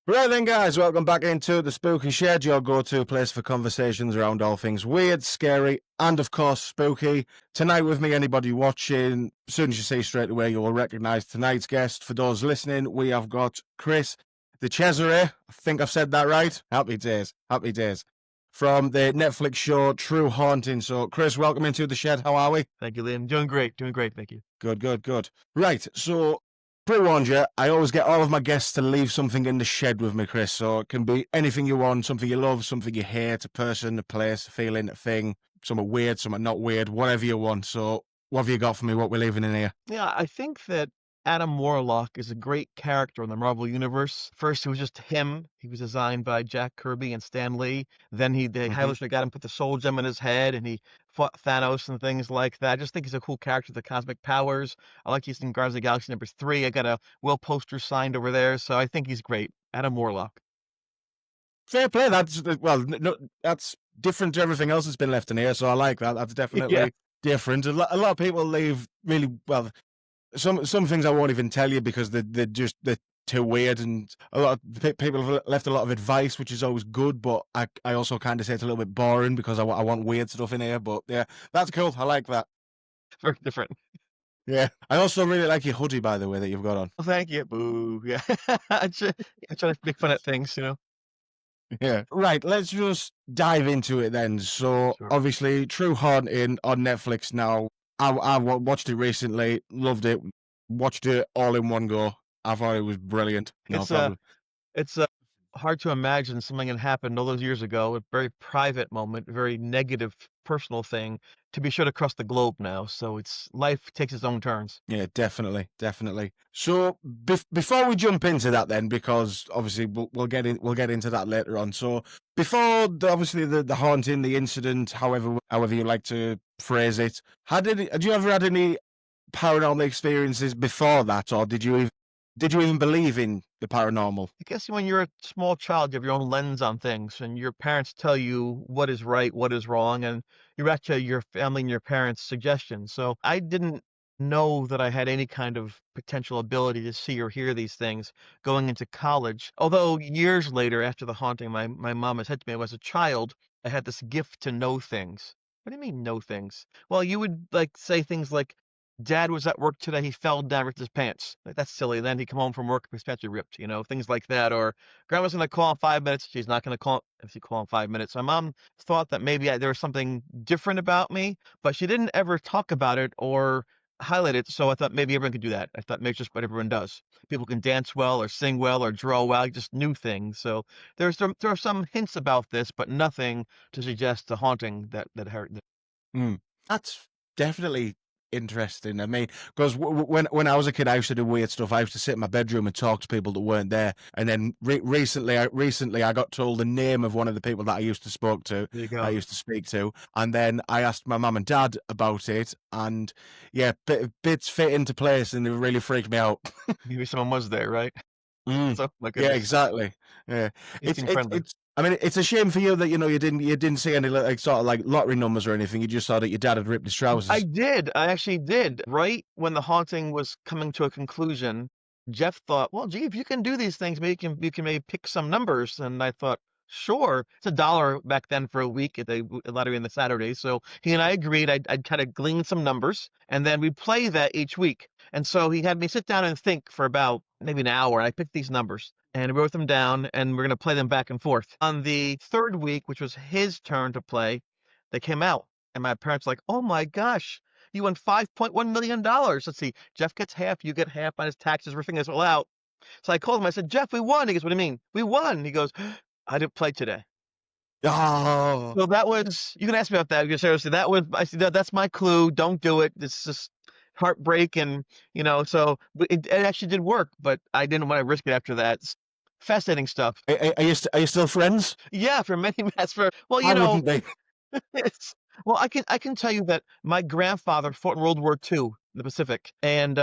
Right then, guys, welcome back into the Spooky Shed, your go-to place for conversations around all things weird, scary, and of course spooky. Tonight with me, anybody watching, as soon as you see straight away, you will recognise tonight's guest. For those listening, we have got Chris DiCesare. I think I've said that right. Happy days, happy days. From the Netflix show True Haunting. So, Chris, welcome into the shed. How are we? Thank you, Liam. Doing great, thank you. Good. Right, so pre-warned you, I always get all of my guests to leave something in the shed with me, Chris. So it can be anything you want, something you love, something you hate, a person, a place, a feeling, a thing, something weird, something not weird, whatever you want. So what have you got for me? What we're leaving in here? Yeah, I think that Adam Warlock is a great character in the Marvel Universe. First, it was just him. He was designed by Jack Kirby and Stan Lee. Then they got him put the soul gem in his head, and he fought Thanos and things like that. I just think he's a cool character with the cosmic powers. I like he's in Guardians of the Galaxy #3. I got a Will poster signed over there, so I think he's great. Adam Warlock. Fair play. That's no, that's different to everything else that's been left in here. So I like that. That's definitely different. A lot of people leave really well. Some things I won't even tell you because they're too weird, and a lot of people have left a lot of advice, which is always good, but I also kind of say it's a little bit boring because I want weird stuff in here. But yeah, that's cool. I like that. Very different. Yeah, I also really like your hoodie, by the way, that you've got on. Well, thank you. Boo. Yeah. I try to make fun at things, Yeah. Right, let's just dive into it then. So, Sure. Obviously, True Haunting on Netflix now. I watched it recently, loved it, watched it all in one go. I thought it was brilliant. No problem. It's hard to imagine something that happened all those years ago, a very private moment, a very negative personal thing, to be shared across the globe now. So life takes its own turns. Yeah, definitely. So before we jump into that, then, because obviously we'll get into that later on. So before the haunting, the incident, however you like to phrase it, had you ever had any paranormal experiences before that, or did you even believe in the paranormal? I guess when you're a small child, you have your own lens on things, and your parents tell you what is right, what is wrong, and you're actually your family and your parents' suggestions. So I didn't know that I had any kind of potential ability to see or hear these things going into college. Although years later, after the haunting, my mom had said to me, when I was a child, I had this gift to know things. What do you mean know things? Well, you would say things like, Dad was at work today. He fell down, ripped his pants. Like, that's silly. Then he come home from work, his pants are ripped. Things like that. Or Grandma's gonna call in 5 minutes. She's not gonna call if she call in 5 minutes. My mom thought that maybe there was something different about me, but she didn't ever talk about it or highlight it. So I thought maybe everyone could do that. I thought maybe it's just what everyone does. People can dance well or sing well or draw well. Just new things. So there are some hints about this, but nothing to suggest the haunting that hurt. That's definitely interesting. I mean, because when I was a kid, I used to do weird stuff. I used to sit in my bedroom and talk to people that weren't there. And then recently, I got told the name of one of the people that I used to speak to. And then I asked my mum and dad about it, and yeah, bits fit into place, and it really freaked me out. Maybe someone was there, right? So, yeah, exactly. Yeah, it's a shame for you that you didn't see any sort of lottery numbers or anything. You just saw that your dad had ripped his trousers. I actually did. Right when the haunting was coming to a conclusion, Jeff thought, well, gee, if you can do these things, maybe you can maybe pick some numbers. And I thought, sure. It's $1 back then for a week at the lottery on the Saturday. So he and I agreed I'd kind of glean some numbers, and then we'd play that each week. And so he had me sit down and think for about maybe an hour. I picked these numbers and wrote them down, and we're going to play them back and forth. On the third week, which was his turn to play, they came out. And my parents were like, oh my gosh, you won $5.1 million. Let's see, Jeff gets half, you get half on his taxes. We're figuring this all out. So I called him. I said, Jeff, we won. He goes, what do you mean? We won. He goes, I didn't play today. Oh. So that was, you can ask me about that. Because seriously, I said, that's my clue. Don't do it. It's just heartbreak. And, so it actually did work, but I didn't want to risk it after that. It's fascinating stuff. Are you still friends? Yeah, for many months. Why wouldn't they? Well, I can tell you that my grandfather fought in World War II in the Pacific, and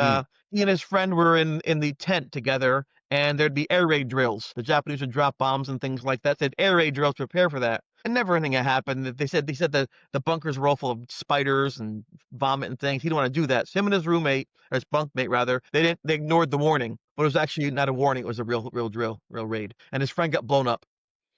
he and his friend were in the tent together, and there'd be air raid drills. The Japanese would drop bombs and things like that. They'd air raid drills to prepare for that. And never anything had happened. They said that the bunkers were all full of spiders and vomit and things. He didn't want to do that. So him and his roommate, or his bunkmate rather, they ignored the warning. But it was actually not a warning. It was a real drill, real raid. And his friend got blown up.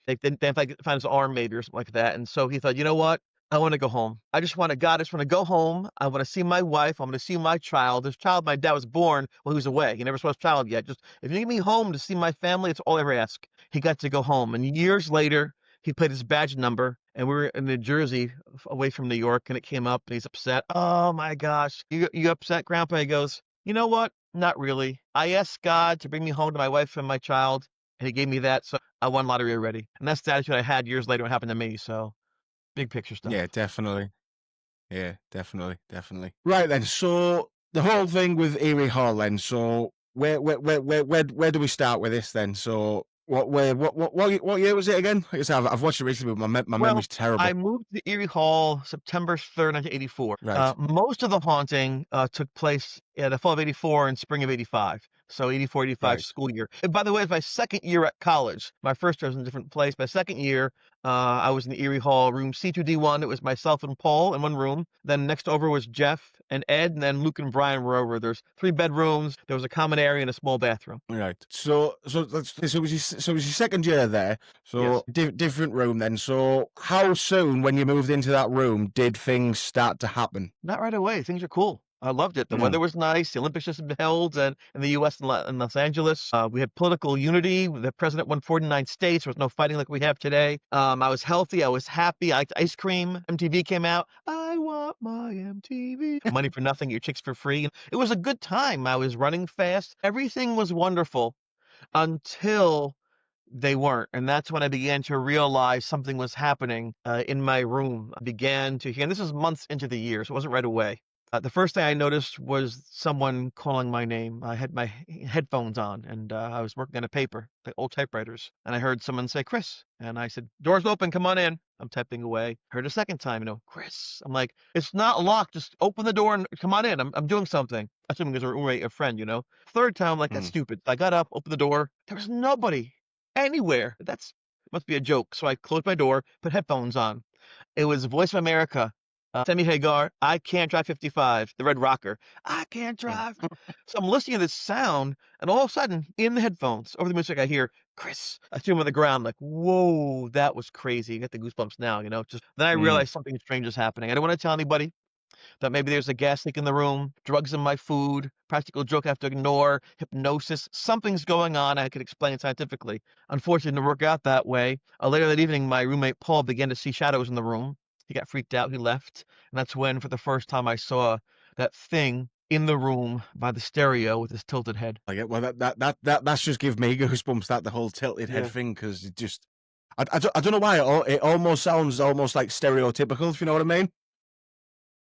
They found his arm maybe or something like that. And so he thought, you know what? I want to go home. I just want to go home. I want to see my wife. I want to see my child. This child my dad was born while he was away. He never saw his child yet. Just if you get me home to see my family, it's all I ever ask. He got to go home. And years later, he played his badge number, and we were in New Jersey, away from New York, and it came up, and he's upset. Oh my gosh, you upset, Grandpa? He goes, you know what? Not really. I asked God to bring me home to my wife and my child, and he gave me that, so I won lottery already. And that's the attitude I had years later when it happened to me. So big picture stuff. Yeah, definitely. Yeah, definitely. Right then, so the whole thing with Erie Hall then, so where do we start with this then? So what year was it again? Like I said, I've watched it recently, but my Well, memory's terrible. I moved to Erie Hall September 3rd, 1984. Right. Most of the haunting took place in the fall of 84 and spring of 85. So 84, 85 Right. school year. And by the way, it was my second year at college. My first year was in a different place. My second year, I was in the Erie Hall room C2D1. It was myself and Paul in one room. Then next over was Jeff and Ed, and then Luke and Brian were over. There's 3 bedrooms. There was a common area and a small bathroom. Right. So it was your second year there. So Yes. different room then. So how soon when you moved into that room did things start to happen? Not right away. Things are cool. I loved it. The Mm. weather was nice. The Olympics just been held in the U.S. and Los Angeles. We had political unity. The president won 49 states. There was no fighting like we have today. I was healthy. I was happy. I liked ice cream. MTV came out. I want my MTV. Money for nothing, your chicks for free. It was a good time. I was running fast. Everything was wonderful until they weren't. And that's when I began to realize something was happening in my room. I began to hear, and this is months into the year, so it wasn't right away. The first thing I noticed was someone calling my name. I had my headphones on, and I was working on a paper, the old typewriters, and I heard someone say, Chris. And I said, door's open, come on in. I'm typing away. Heard a second time, Chris. I'm like, it's not locked. Just open the door and come on in. I'm doing something. Assuming it was a roommate, a friend, Third time, I'm like, that's stupid. I got up, opened the door. There was nobody anywhere. Must be a joke. So I closed my door, put headphones on. It was Voice of America. Sammy Hagar, I can't drive 55, the red rocker. I can't drive. So I'm listening to this sound, and all of a sudden, in the headphones, over the music, I hear Chris. I see him on the ground, like, whoa, that was crazy. You get the goosebumps now, Just then I realized something strange is happening. I don't want to tell anybody. That maybe there's a gas leak in the room, drugs in my food, practical joke I have to ignore, hypnosis, something's going on I could explain scientifically. Unfortunately, it didn't work out that way. Later that evening, my roommate Paul began to see shadows in the room. He got freaked out, he left, and that's when, for the first time, I saw that thing in the room by the stereo with his tilted head. Like it. Well, that's just give me goosebumps. That the whole tilted head thing, because it just, I don't know why it almost sounds almost like stereotypical. If you know what I mean.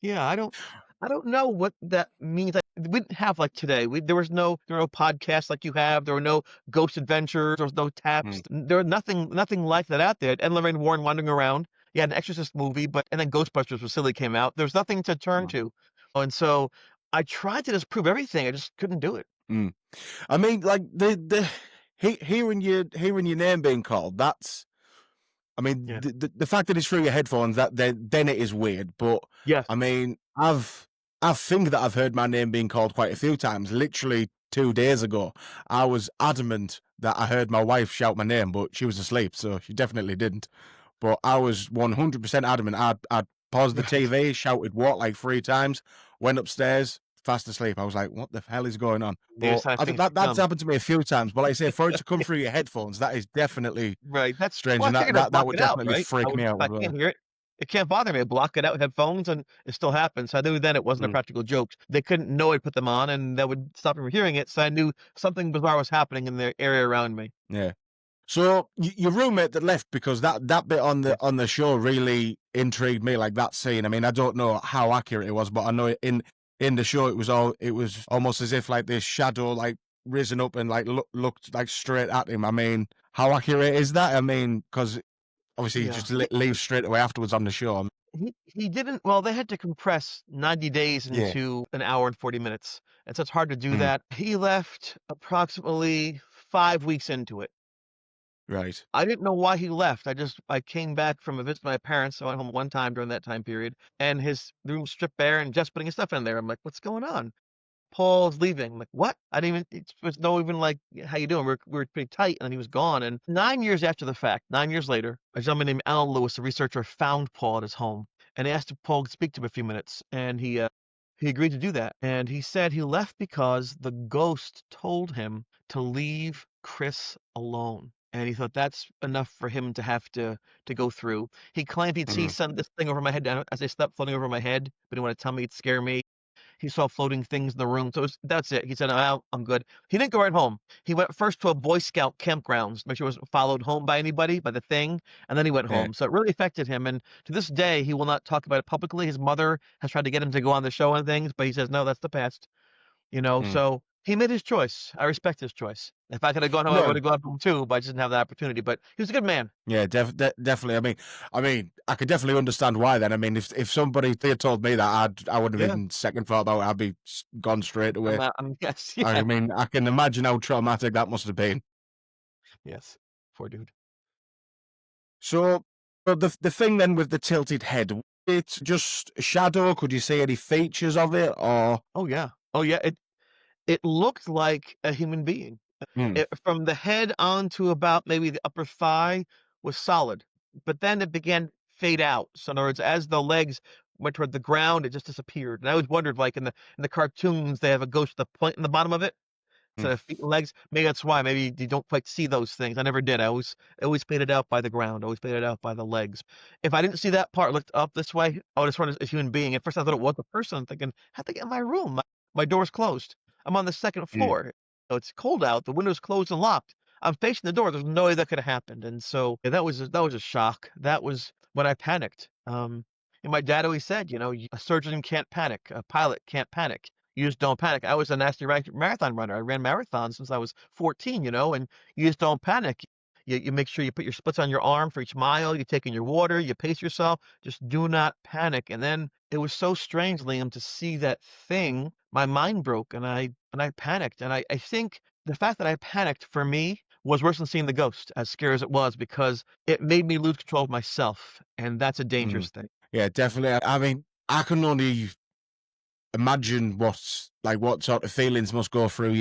Yeah, I don't know what that means. We didn't have like today. There were no podcasts like you have. There were no ghost adventures. There was no taps. There was nothing like that out there. Ed Lorraine Warren wandering around. You had an Exorcist movie, and then Ghostbusters was silly came out. There's nothing to turn to, and so I tried to disprove everything. I just couldn't do it. I mean, like hearing your name being called. That's. I mean, the fact that it's through your headphones, that then it is weird. But yes, I mean, I think that I've heard my name being called quite a few times. Literally 2 days ago, I was adamant that I heard my wife shout my name, but she was asleep, so she definitely didn't. But I was 100% adamant. I'd paused the TV, shouted "what" like 3 times, went upstairs, fast asleep. I was like, "What the hell is going on?" But that's happened to me a few times. But like I say, for it to come through your headphones, that is definitely right. That's strange, well, and I figured I'd that block would it out, definitely right? freak me out. If I can't hear it, it can't bother me. I block it out with headphones, and it still happens. So I knew then it wasn't a practical joke. They couldn't know I'd put them on, and that would stop me from hearing it. So I knew something bizarre was happening in the area around me. Yeah. So your roommate that left, because that bit on the show really intrigued me, like that scene. I mean, I don't know how accurate it was, but I know in the show it was almost as if like this shadow like risen up and like looked like straight at him. I mean, how accurate is that? I mean, because obviously he just leaves straight away afterwards on the show. He didn't. Well, they had to compress 90 days into an hour and 40 minutes, and so it's hard to do that. He left approximately 5 weeks into it. Right. I didn't know why he left. I came back from a visit to my parents. I went home one time during that time period, and his room stripped bare and just putting his stuff in there. I'm like, "What's going on?" Paul's leaving. I'm like, "What?" I didn't even it was no even like, "How you doing?" We were pretty tight, and then he was gone, and 9 years after the fact, 9 years later, a gentleman named Alan Lewis, a researcher, found Paul at his home and asked if Paul could speak to him a few minutes, and he agreed to do that, and he said he left because the ghost told him to leave Chris alone, and he thought that's enough for him to have to go through. He claimed he'd see Mm. this thing over my head as I slept floating over my head, but he didn't wanna tell me it'd scare me. He saw floating things in the room, so that's it. He said, "Oh, I'm good." He didn't go right home. He went first to a Boy Scout campgrounds, make sure he wasn't followed home by anybody, by the thing, and then he went Yeah. home. So it really affected him, and to this day, he will not talk about it publicly. His mother has tried to get him to go on the show and things, but he says, "No, that's the past." Mm. So he made his choice. I respect his choice. If I could have gone home, I No. would have gone home too, but I just didn't have that opportunity. But he was a good man. Yeah, definitely. I mean, I could definitely understand why. Then, I mean, if somebody they had told me that, I wouldn't have Yeah. even second thought about it. I'd be gone straight away. Yes, I yeah. mean, I can imagine how traumatic that must have been. Yes. Poor dude. So, but the thing then with the tilted head, it's just a shadow. Could you see any features of it, or? Oh, yeah. Oh, yeah. It looked like a human being. Mm. It from the head on to about maybe the upper thigh was solid, but then it began to fade out. So in other words, as the legs went toward the ground, it just disappeared. And I always wondered, like in the cartoons, they have a ghost with a point in the bottom of it. Mm. So feet and legs, maybe that's why. Maybe you don't quite see those things. I never did. I always made it out by the ground. Always made it out by the legs. If I didn't see that part, looked up this way, I would have sworn it's a human being. At first, I thought it was a person. I'm thinking, how'd they get in my room? My door's closed. I'm on the second Mm. floor. So it's cold out. The window's closed and locked. I'm facing the door. There's no way that could have happened. And so yeah, that was a shock. That was when I panicked. And my dad always said, a surgeon can't panic. A pilot can't panic. You just don't panic. I was a nasty marathon runner. I ran marathons since I was 14, and you just don't panic. You make sure you put your splits on your arm for each mile. You take in your water. You pace yourself. Just do not panic. And then it was so strange, Liam, to see that thing. My mind broke, and I panicked. And I think the fact that I panicked for me was worse than seeing the ghost, as scary as it was, because it made me lose control of myself, and that's a Mm. dangerous thing. Yeah, definitely. I mean, I can only imagine what sort of feelings must go through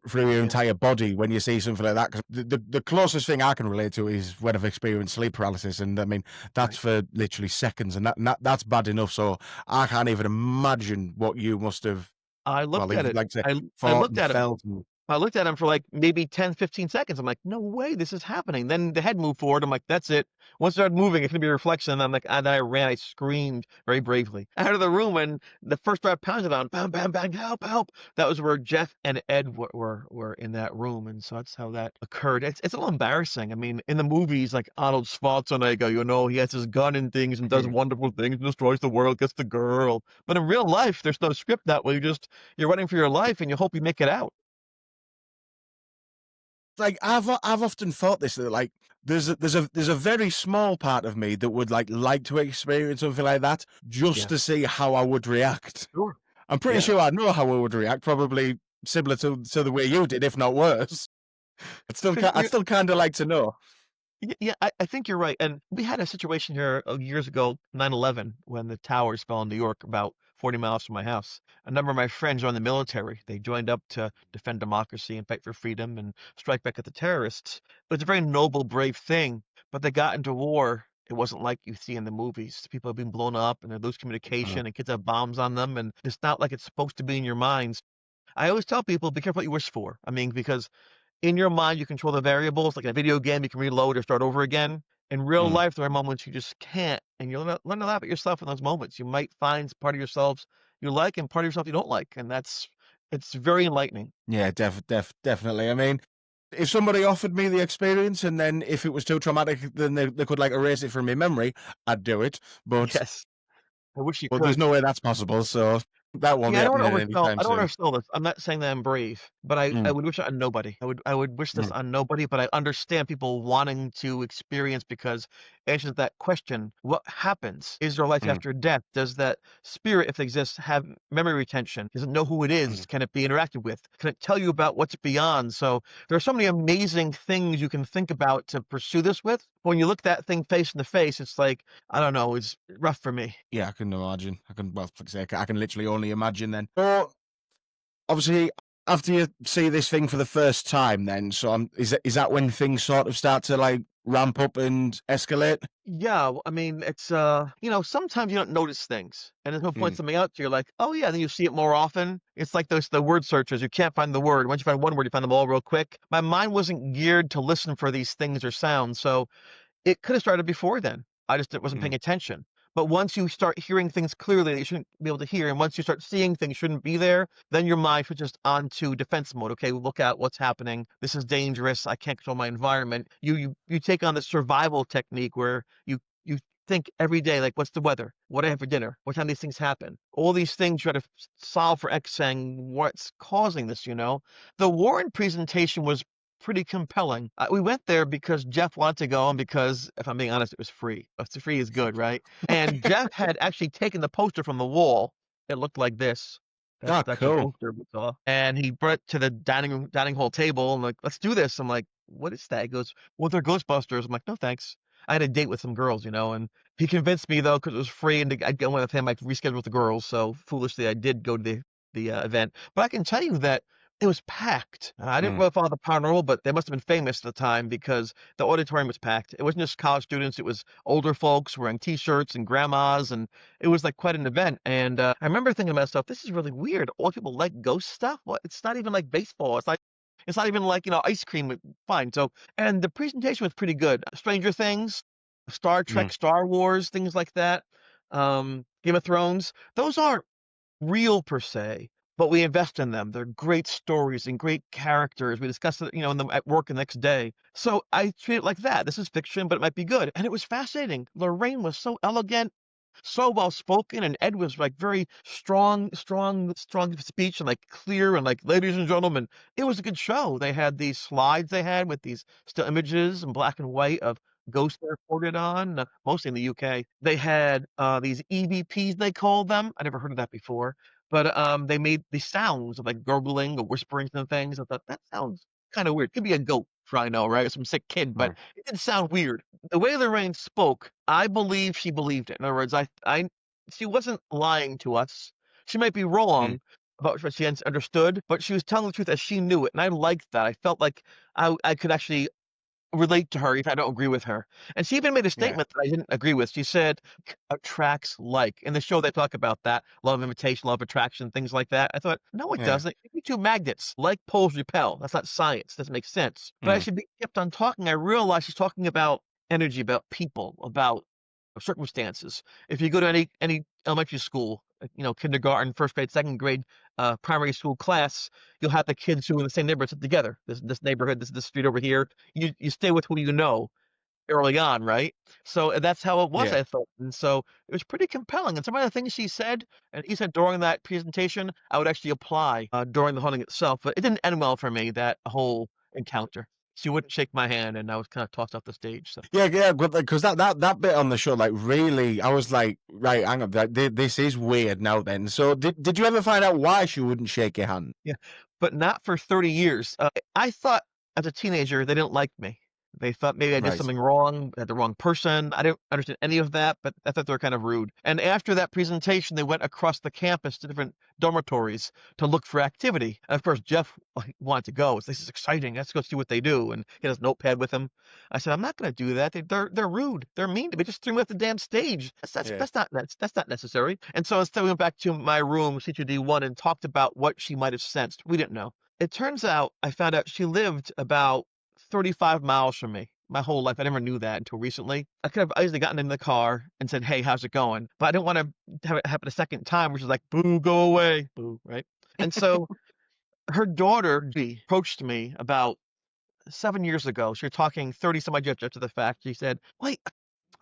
through your Yeah, entire body when you see something like that. 'Cause the closest thing I can relate to is when I've experienced sleep paralysis, and I mean that's right. for literally seconds, and that's bad enough. So I can't even imagine what you must have. I Well, looked at it. like I say, I thought looked and at him. felt. And, I looked at him for, like, maybe 10, 15 seconds. I'm like, "No way this is happening." Then the head moved forward. I'm like, "That's it." Once it started moving, it's gonna be a reflection. I'm like and I ran. I screamed very bravely out of the room, and the first door I pounded on, bam, bam, bang, "Help, help." That was where Jeff and Ed were in that room, and so that's how that occurred. It's a little embarrassing. I mean, in the movies, like Arnold Schwarzenegger, he has his gun and things and does wonderful things and destroys the world, gets the girl. But in real life, there's no script that way. You're running for your life, and you hope you make it out. like I've often thought this, that like there's a very small part of me that would like to experience something like that just to Yes. see how I would react. Sure. I'm pretty Yeah. sure I know how I would react, probably similar to the way you did, if not worse. Because I'd still kind of like to know. yeah, I think you're right, and we had a situation here, years ago, 9/11, when the towers fell in New York about 40 miles from my house. A number of my friends joined the military. They joined up to defend democracy and fight for freedom and strike back at the terrorists. It was a very noble, brave thing, but they got into war. It wasn't like you see in the movies. People have been blown up, and they lose Mm. communication, and kids have bombs on them, and it's not like it's supposed to be in your minds. I always tell people, be careful what you wish for. I mean, because in your mind, you control the variables. Like in a video game, you can reload or start over again. In real Mm. life, there are moments you just can't, and you'll learn to laugh at yourself in those moments. You might find part of yourselves you like and part of yourself you don't like, and it's very enlightening. Yeah, definitely. I mean, if somebody offered me the experience, and then if it was too traumatic, then they could like erase it from my memory, I'd do it. But Yes, I wish you there's could. no way that's possible. So That won't Yeah, be I don't wanna happening oversell anytime I don't wanna soon. oversell this. I'm not saying that I'm brave, but I Mm, would wish it on nobody. I would wish this mm, on nobody, but I understand people wanting to experience because it answers that question, what happens? Is there life mm, after death? Does that spirit, if it exists, have memory retention? Does it know who it is? mm. Can it be interacted with? Can it tell you about what's beyond? So, there are so many amazing things you can think about to pursue this with. When you look that thing face in the face, it's like, I don't know, it's rough for me. Yeah, I can imagine. I can, well, like I say, I can literally only imagine then. But obviously, after you see this thing for the first time, then, so is that when things sort of start to like ramp up and escalate? Yeah, I mean, it's sometimes you don't notice things, and then someone points Mm, something out to you, like, oh yeah, then you see it more often. It's like those the word searches. You can't find the word. Once you find one word, you find them all real quick. My mind wasn't geared to listen for these things or sounds, so it could have started before then. I just wasn't mm, paying attention. But once you start hearing things clearly that you shouldn't be able to hear, and once you start seeing things shouldn't be there, then your mind switches onto defense mode. Okay, look at what's happening. This is dangerous. I can't control my environment. You take on the survival technique where you think every day, like, what's the weather? What do I have for dinner? What time these things happen? All these things you try to solve for X, saying what's causing this. The Warren presentation was pretty compelling. We went there because Jeff wanted to go and because, if I'm being honest, it was free. Free is good, right? And Jeff had actually taken the poster from the wall. It looked like this. That's ah, the actual cool. poster we saw. And he brought it to the dining hall table and like, let's do this. I'm like, what is that? He goes, well, they're Ghostbusters. I'm like, no, thanks. I had a date with some girls, and he convinced me though because it was free and I'd go with him. I'd reschedule with the girls. So foolishly, I did go to the event. But I can tell you that it was packed. I didn't Mm, really follow the paranormal, but they must have been famous at the time because the auditorium was packed. It wasn't just college students, it was older folks wearing T-shirts and grandmas, and it was like quite an event. And I remember thinking to myself, this is really weird. All people like ghost stuff? What? It's not even like baseball. It's not even like, ice cream. Fine. So, and the presentation was pretty good. Stranger Things, Star mm. Trek, Star Wars, things like that. Game of Thrones. Those aren't real per se, but we invest in them. They're great stories and great characters. We discuss it, at work the next day. So I treat it like that. This is fiction, but it might be good. And it was fascinating. Lorraine was so elegant, so well spoken, and Ed was like very strong speech and like clear and like, ladies and gentlemen. It was a good show. They had these slides they had with these still images in black and white of ghosts they reported on, mostly in the UK. They had these EVPs, they called them. I never heard of that before. But they made these sounds of like gurgling or whispering and things. I thought that sounds kind of weird. Could be a goat for I know, right? Or some sick kid, but Mm, it didn't sound weird. The way Lorraine spoke, I believe she believed it. In other words, she wasn't lying to us. She might be mm. wrong about what she understood, but she was telling the truth as she knew it, and I liked that. I felt like I could actually relate to her if I don't agree with her. And she even made a Yeah. statement that I didn't agree with. She said, attracts like. In the show, they talk about that love of imitation, love of attraction, things like that. I thought, no, it Yeah. doesn't. You two magnets, like poles repel. That's not science. Doesn't make sense. But as Mm, she kept on talking, I realized she's talking about energy, about people, about circumstances. If you go to any elementary school, kindergarten, first grade, second grade, primary school class, you'll have the kids who are in the same neighborhood sit together. This neighborhood, this street over here. You stay with who you know early on, right? So that's how it was, yeah. I thought. And so it was pretty compelling. And some of the things she said, and he said during that presentation, I would actually apply during the hunting itself. But it didn't end well for me, that whole encounter. She wouldn't shake my hand, and I was kind of tossed off the stage. So. Yeah, yeah, but because that bit on the show, like, really, I was like, right, hang on, this is weird now. Then, so did you ever find out why she wouldn't shake your hand? Yeah, but not for 30 years. I thought as a teenager they didn't like me. They thought maybe I did Right. something wrong, had the wrong person. I didn't understand any of that, but I thought they were kind of rude. And after that presentation, they went across the campus to different dormitories to look for activity. And of course, Jeff wanted to go. This is exciting. Let's go see what they do. And he had his notepad with him. I said, I'm not going to do that. They're rude. They're mean to me. Just threw me off the damn stage. Yeah. That's not necessary. And so instead, we went back to my room, C2D1, and talked about what she might have sensed. We didn't know. It turns out I found out she lived about 35 miles from me. My whole life, I never knew that until recently. I could have easily gotten in the car and said, "Hey, how's it going?" But I didn't want to have it happen a second time, which is like, "Boo, go away, boo," right? And so her daughter approached me about 7 years ago. She was talking 30 some odd years after the fact. She said, "Wait,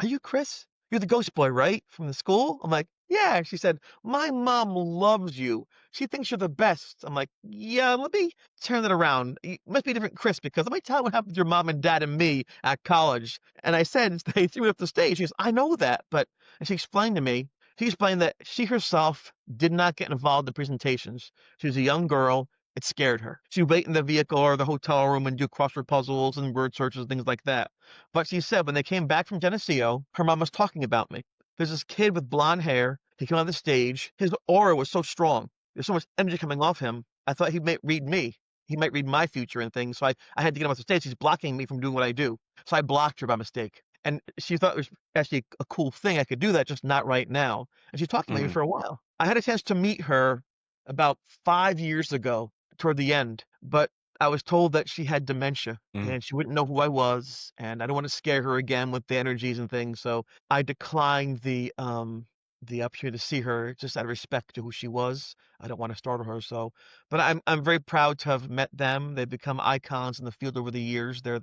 are you Chris? You're the ghost boy, right? From the school?" I'm like, Yeah, she said, "My mom loves you. She thinks you're the best." I'm like, "Yeah, let me turn it around. It must be a different Chris because let me tell you what happened to your mom and dad and me at college." And I said, they threw me up the stage. She goes, "I know that," but and she explained that she herself did not get involved in presentations. She was a young girl. It scared her. She'd wait in the vehicle or the hotel room and do crossword puzzles and word searches, things like that. But she said when they came back from Geneseo, her mom was talking about me. There's this kid with blonde hair. He came on the stage. His aura was so strong. There's so much energy coming off him. I thought he might read me. He might read my future and things. So I had to get him off the stage. He's blocking me from doing what I do. So I blocked her by mistake. And she thought it was actually a cool thing. I could do that, just not right now. And she talked to me Mm. for a while. I had a chance to meet her about 5 years ago toward the end, but I was told that she had dementia Mm. and she wouldn't know who I was. And I don't want to scare her again with the energies and things. So I declined the opportunity to see her just out of respect to who she was. I don't want to startle her, so but I'm very proud to have met them. They've become icons in the field over the years. They're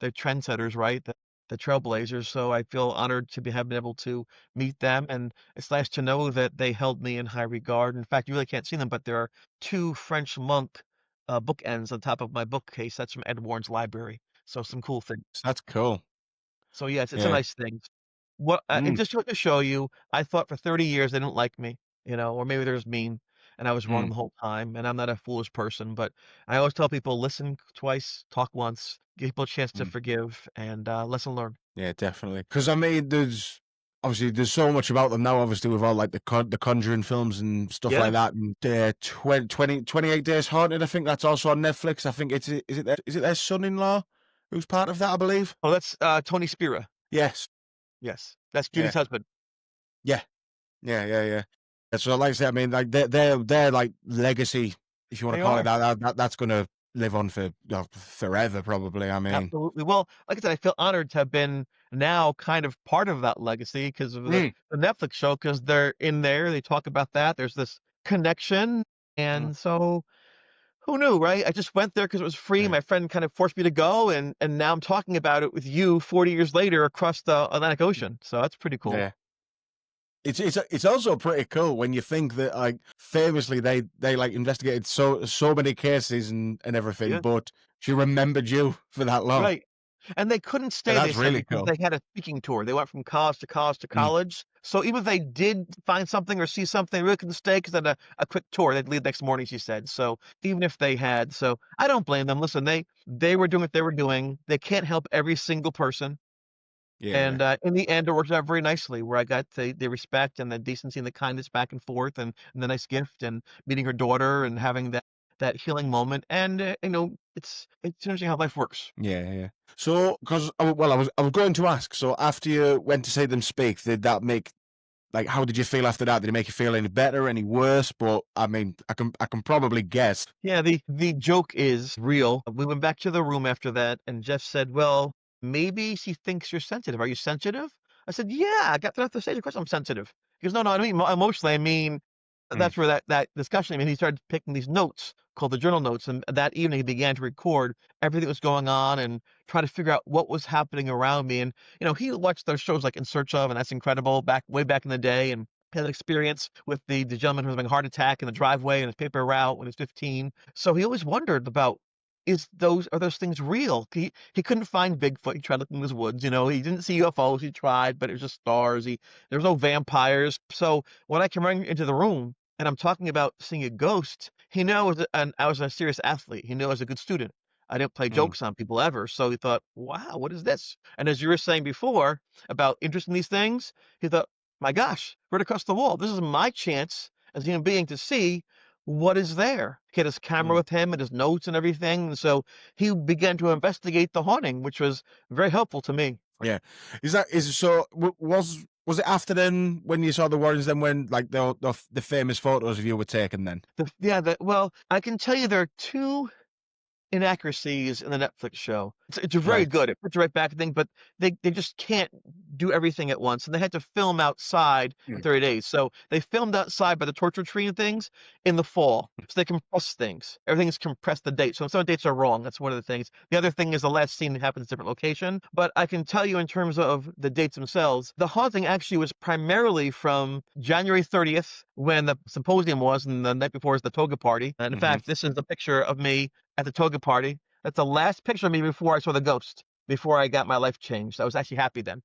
trendsetters, right? The trailblazers. So I feel honored to have been able to meet them, and it's nice to know that they held me in high regard. In fact, you really can't see them, but there are two French monk bookends on top of my bookcase. That's from Ed Warren's library. So some cool things. So that's cool. So yes, it's a Yeah. nice thing. What and Mm. just to show you, I thought for 30 years they didn't like me, or maybe they're just mean, and I was wrong Mm. the whole time, and I'm not a foolish person, but I always tell people, listen twice, talk once, give people a chance to Mm. forgive, and lesson learned. Yeah, definitely. Because I mean, there's so much about them now. Obviously, with all like the Conjuring films and stuff Yeah. like that, and 28 Days Haunted. I think that's also on Netflix. I think is it their son-in-law who's part of that? I believe. Oh, that's Tony Spira. Yes. Yes, that's Yeah. Judy's husband. Yeah. Yeah. And so, like I said, I mean, like their like legacy, if you want They to call it are. that's gonna live on for forever, probably. I mean. Absolutely. Well, like I said, I feel honored to have been now kind of part of that legacy because of Mm. the Netflix show, because they're in there. They talk about that. There's this connection. Mm. And so who knew, right? I just went there because it was free. Yeah. My friend kind of forced me to go, and now I'm talking about it with you 40 years later across the Atlantic Ocean. So that's pretty cool. Yeah. It's also pretty cool when you think that like famously they like investigated so many cases and everything, Yeah. but she remembered you for that long. Right. And they couldn't And stay, they that's said, really because cool. they had a speaking tour. They went from college to college to Mm. college. So even if they did find something or see something, they really couldn't stay because they had a quick tour. They'd leave next morning, she said. So even if they had, so I don't blame them. Listen, they were doing what they were doing. They can't help every single person. Yeah. And in the end, it worked out very nicely, where I got the respect and the decency and the kindness back and forth, and the nice gift, and meeting her daughter, and having that healing moment. And it's interesting how life works. Yeah. So, because well, I was going to ask. So, after you went to see them speak, did that make like how did you feel after that? Did it make you feel any better, any worse? But I mean, I can probably guess. Yeah, the joke is real. We went back to the room after that, and Jeff said, "Well, maybe she thinks you're sensitive. Are you sensitive?" I said, "Yeah, I got to the stage. Of course, I'm sensitive." He goes, "No, I don't mean emotionally. I mean." Mm. That's where that discussion. I mean, he started picking these notes called the journal notes, and that evening he began to record everything that was going on and try to figure out what was happening around me. And he watched those shows like In Search of, and that's incredible. Way back in the day, and had an experience with the gentleman who was having a heart attack in the driveway in his paper route when he was 15. So he always wondered about are those things real? He couldn't find Bigfoot. He tried looking in his woods. He didn't see UFOs. He tried, but it was just stars. There was no vampires. So when I came running into the room and I'm talking about seeing a ghost, he knew I was a serious athlete. He knew I was a good student. I didn't play Mm. jokes on people ever. So he thought, wow, what is this? And as you were saying before about interest in these things, he thought, my gosh, right across the wall. This is my chance as a human being to see what is there. He had his camera Mm. with him and his notes and everything. And so he began to investigate the haunting, which was very helpful to me. Yeah. Is so was it after then when you saw the Warrens then when like the famous photos of you were taken then? Well, I can tell you there are two inaccuracies in the Netflix show. It's very Right. good. It puts you right back in thing, but they just can't do everything at once, and they had to film outside for Mm. 30 days. So they filmed outside by the torture tree and things in the fall. So they compress things. Everything's compressed the date. So some dates are wrong. That's one of the things. The other thing is the last scene happens in a different location. But I can tell you in terms of the dates themselves, the haunting actually was primarily from January 30th when the symposium was, and the night before is the toga party. And in Mm-hmm. fact, this is the picture of me at the toga party. That's the last picture of me before I saw the ghost, before I got my life changed. I was actually happy then.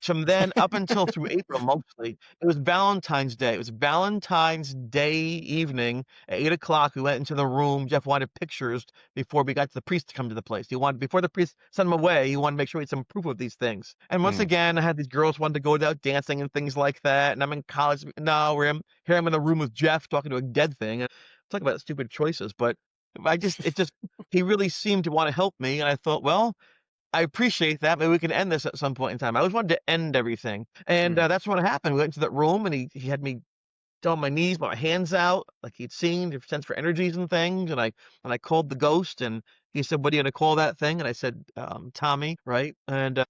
From then up until through April, mostly, it was Valentine's Day. It was Valentine's Day evening at 8 o'clock. We went into the room. Jeff wanted pictures before we got the priest to come to the place. Before the priest sent him away, he wanted to make sure he had some proof of these things. And once Mm. again, I had these girls wanted to go out dancing and things like that. And I'm in college. No, here I'm in the room with Jeff talking to a dead thing. Talk about stupid choices, but he really seemed to want to help me. And I thought, well, I appreciate that. Maybe we can end this at some point in time. I always wanted to end everything. And Mm. that's what happened. We went into that room and he had me down on my knees, put my hands out, like he'd seen the sense for energies and things. And I called the ghost and he said, "What are you going to call that thing?" And I said, "Tommy," right? And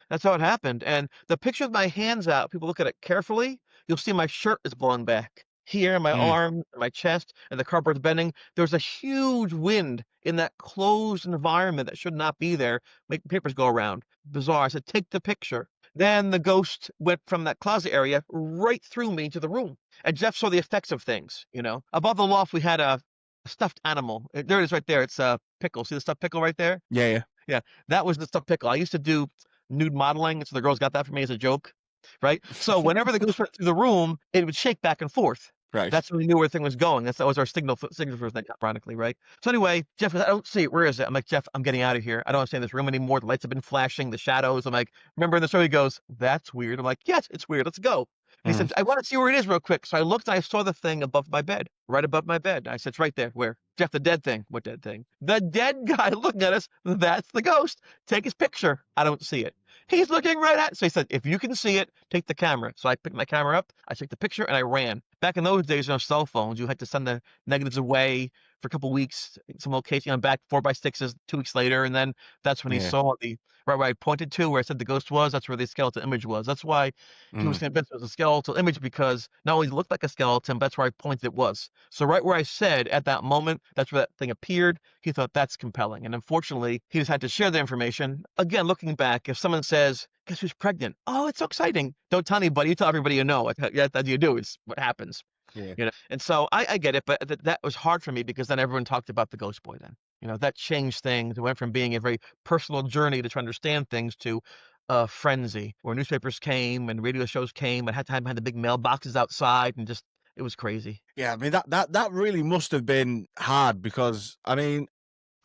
that's how it happened. And the picture of my hands out, people look at it carefully, you'll see my shirt is blowing back. Here, my Mm. arm, my chest, and the cardboard's bending. There's a huge wind in that closed environment that should not be there, making papers go around. Bizarre. I said, "Take the picture." Then the ghost went from that closet area right through me to the room. And Jeff saw the effects of things, Above the loft, we had a stuffed animal. There it is right there. It's a pickle. See the stuffed pickle right there? Yeah, yeah. Yeah, that was the stuffed pickle. I used to do nude modeling, so the girls got that for me as a joke, right? So whenever the ghost went through the room, it would shake back and forth. Right. That's when we knew where the thing was going. That was our signal for the thing, ironically, right? So anyway, Jeff goes, "I don't see it. Where is it?" I'm like, "Jeff, I'm getting out of here. I don't want to stay in this room anymore. The lights have been flashing, the shadows." I'm like, "Remember in the show?" He goes, "That's weird." I'm like, "Yes, it's weird. Let's go." And he Mm. said, "I want to see where it is real quick." So I looked and I saw the thing above my bed, right above my bed. I said, "It's right there." "Where?" "Jeff, the dead thing." "What dead thing?" "The dead guy looking at us. That's the ghost. Take his picture." "I don't see it." "He's looking right at it." So he said, "If you can see it, take the camera." So I picked my camera up, I took the picture, and I ran. Back in those days, no cell phones. You had to send the negatives away for a couple weeks. Some location, I'm back 4x6s 2 weeks later, and then that's when he Yeah. saw the right where I pointed to, where I said the ghost was. That's where the skeletal image was. That's why he was Mm. convinced it was a skeletal image, because not only it looked like a skeleton, but that's where I pointed it was. So right where I said at that moment, that's where that thing appeared. He thought that's compelling, and unfortunately, he just had to share the information. Again, looking back, if someone says, "Guess who's pregnant?" "Oh, it's so exciting." Don't tell anybody. You tell everybody you know. That's you do. It's what happens. Yeah. And so I get it, but that was hard for me, because then everyone talked about the ghost boy then. That changed things. It went from being a very personal journey to try to understand things to a frenzy where newspapers came and radio shows came. I had time had the big mailboxes outside, and just it was crazy. Yeah, I mean that really must have been hard because I mean,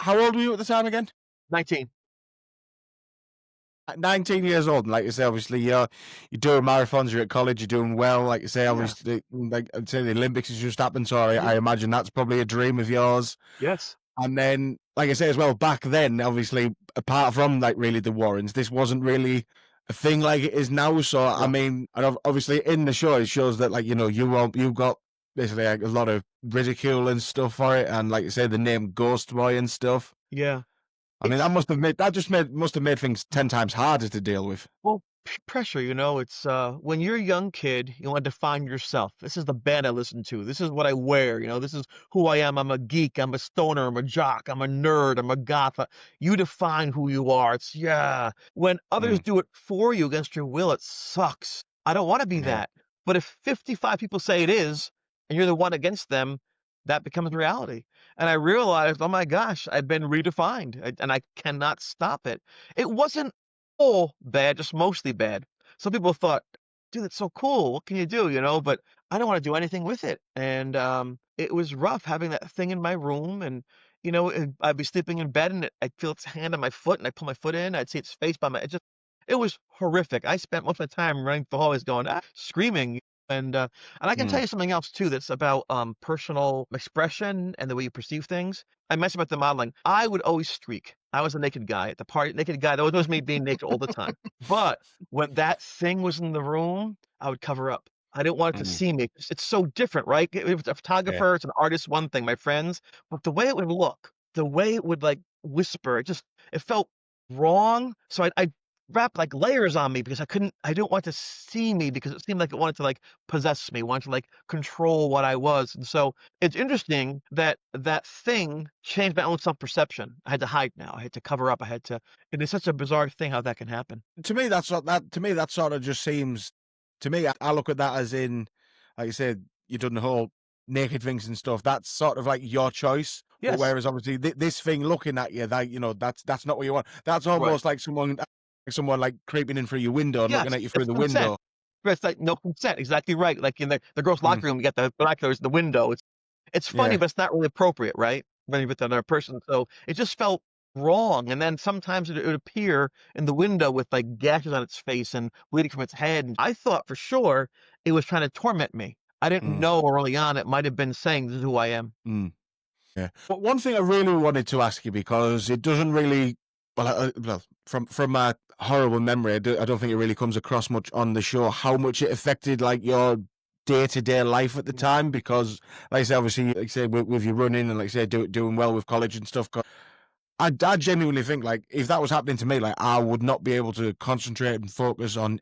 how old were you at the time again? 19. 19 years old, and like you say, obviously you're doing marathons, you're at college, you're doing well. Like you say, Yeah. obviously, like I'd say the Olympics has just happened, so I Yeah. imagine that's probably a dream of yours. Yes. And then, like I say as well, back then, obviously, apart from like really the Warrens, this wasn't really a thing like it is now. So I No. mean, and obviously in the show, it shows that like you got basically like a lot of ridicule and stuff for it, and like you say, the name Ghost Boy and stuff. Yeah. I mean, It's must have made things 10 times harder to deal with. Well, pressure, it's when you're a young kid, you want to define yourself. This is the band I listen to. This is what I wear. This is who I am. I'm a geek. I'm a stoner. I'm a jock. I'm a nerd. I'm a goth. You define who you are. Yeah. When others Mm, do it for you against your will, it sucks. I don't want to be yeah. that. But if 55 people say it is, and you're the one against them, that becomes reality. And I realized, oh my gosh, I've been redefined, and I cannot stop it. It wasn't all bad, just mostly bad. Some people thought, "Dude, that's so cool. What can you do?" But I don't want to do anything with it. And it was rough having that thing in my room. And I'd be sleeping in bed, and I'd feel its hand on my foot, and I'd pull my foot in. I'd see its face by my. It was horrific. I spent most of my time running the hallways, going screaming. And I can tell Mm, you something else too that's about personal expression and the way you perceive things. I mentioned about the modeling. I would always streak. I was a naked guy at the party. Naked guy. That was me being naked all the time. But when that thing was in the room, I would cover up. I didn't want it to mm, see me. It's so different, right? If it's a yeah. photographer, it's an artist, one thing, my friends. But the way it would look, the way it would like whisper, it felt wrong. So I wrap, like, layers on me because I didn't want to see me because it seemed like it wanted to, like, possess me, wanted to, like, control what I was, and so it's interesting that that thing changed my own self-perception. I had to hide now, I had to cover up, I had to it is such a bizarre thing how that can happen. To me, that's what that to me that sort of just seems to me. I look at that as in, like you said, you've done the whole naked things and stuff. That's sort of like your choice. But Yes, whereas obviously this thing looking at you, that that's not what you want. That's right. almost like someone like creeping in through your window and looking Yes, at you through it's the consent. window. But it's like no consent, exactly right, like in the girls' Mm, locker room, you got the binoculars in the window, it's funny, yeah. but it's not really appropriate, right? When you're with another person, so it just felt wrong, and then sometimes it would appear in the window with, like, gashes on its face and bleeding from its head, and I thought for sure it was trying to torment me. I didn't Mm, know early on it might have been saying, "This is who I am." mm. Yeah. But one thing I really wanted to ask you because it doesn't really, well, from my horrible memory, I don't think it really comes across much on the show how much it affected like your day to day life at the Mm. time. Because, like I say, obviously, like I say, with your running and like I say, doing well with college and stuff. I genuinely think like if that was happening to me, like I would not be able to concentrate and focus on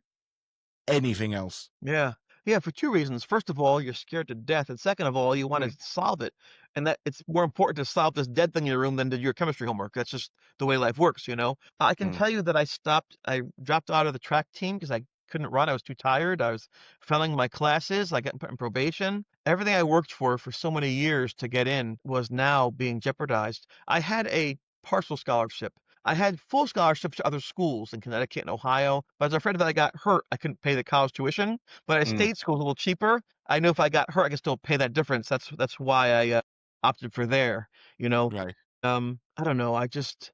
anything else. Yeah. Yeah, for 2 reasons. First of all, you're scared to death, and second of all, you wanna Mm, solve it, and that it's more important to solve this dead thing in your room than to do your chemistry homework. That's just the way life works, you know? I can mm, tell you that I dropped out of the track team because I couldn't run, I was too tired, I was failing my classes, I got put in probation. Everything I worked for so many years to get in was now being jeopardized. I had a partial scholarship. I had full scholarships to other schools in Connecticut and Ohio, but I was afraid if I got hurt, I couldn't pay the college tuition. But a mm, state school's a little cheaper. I knew if I got hurt, I could still pay that difference. That's why I, opted for there, you know? right. I don't know, I just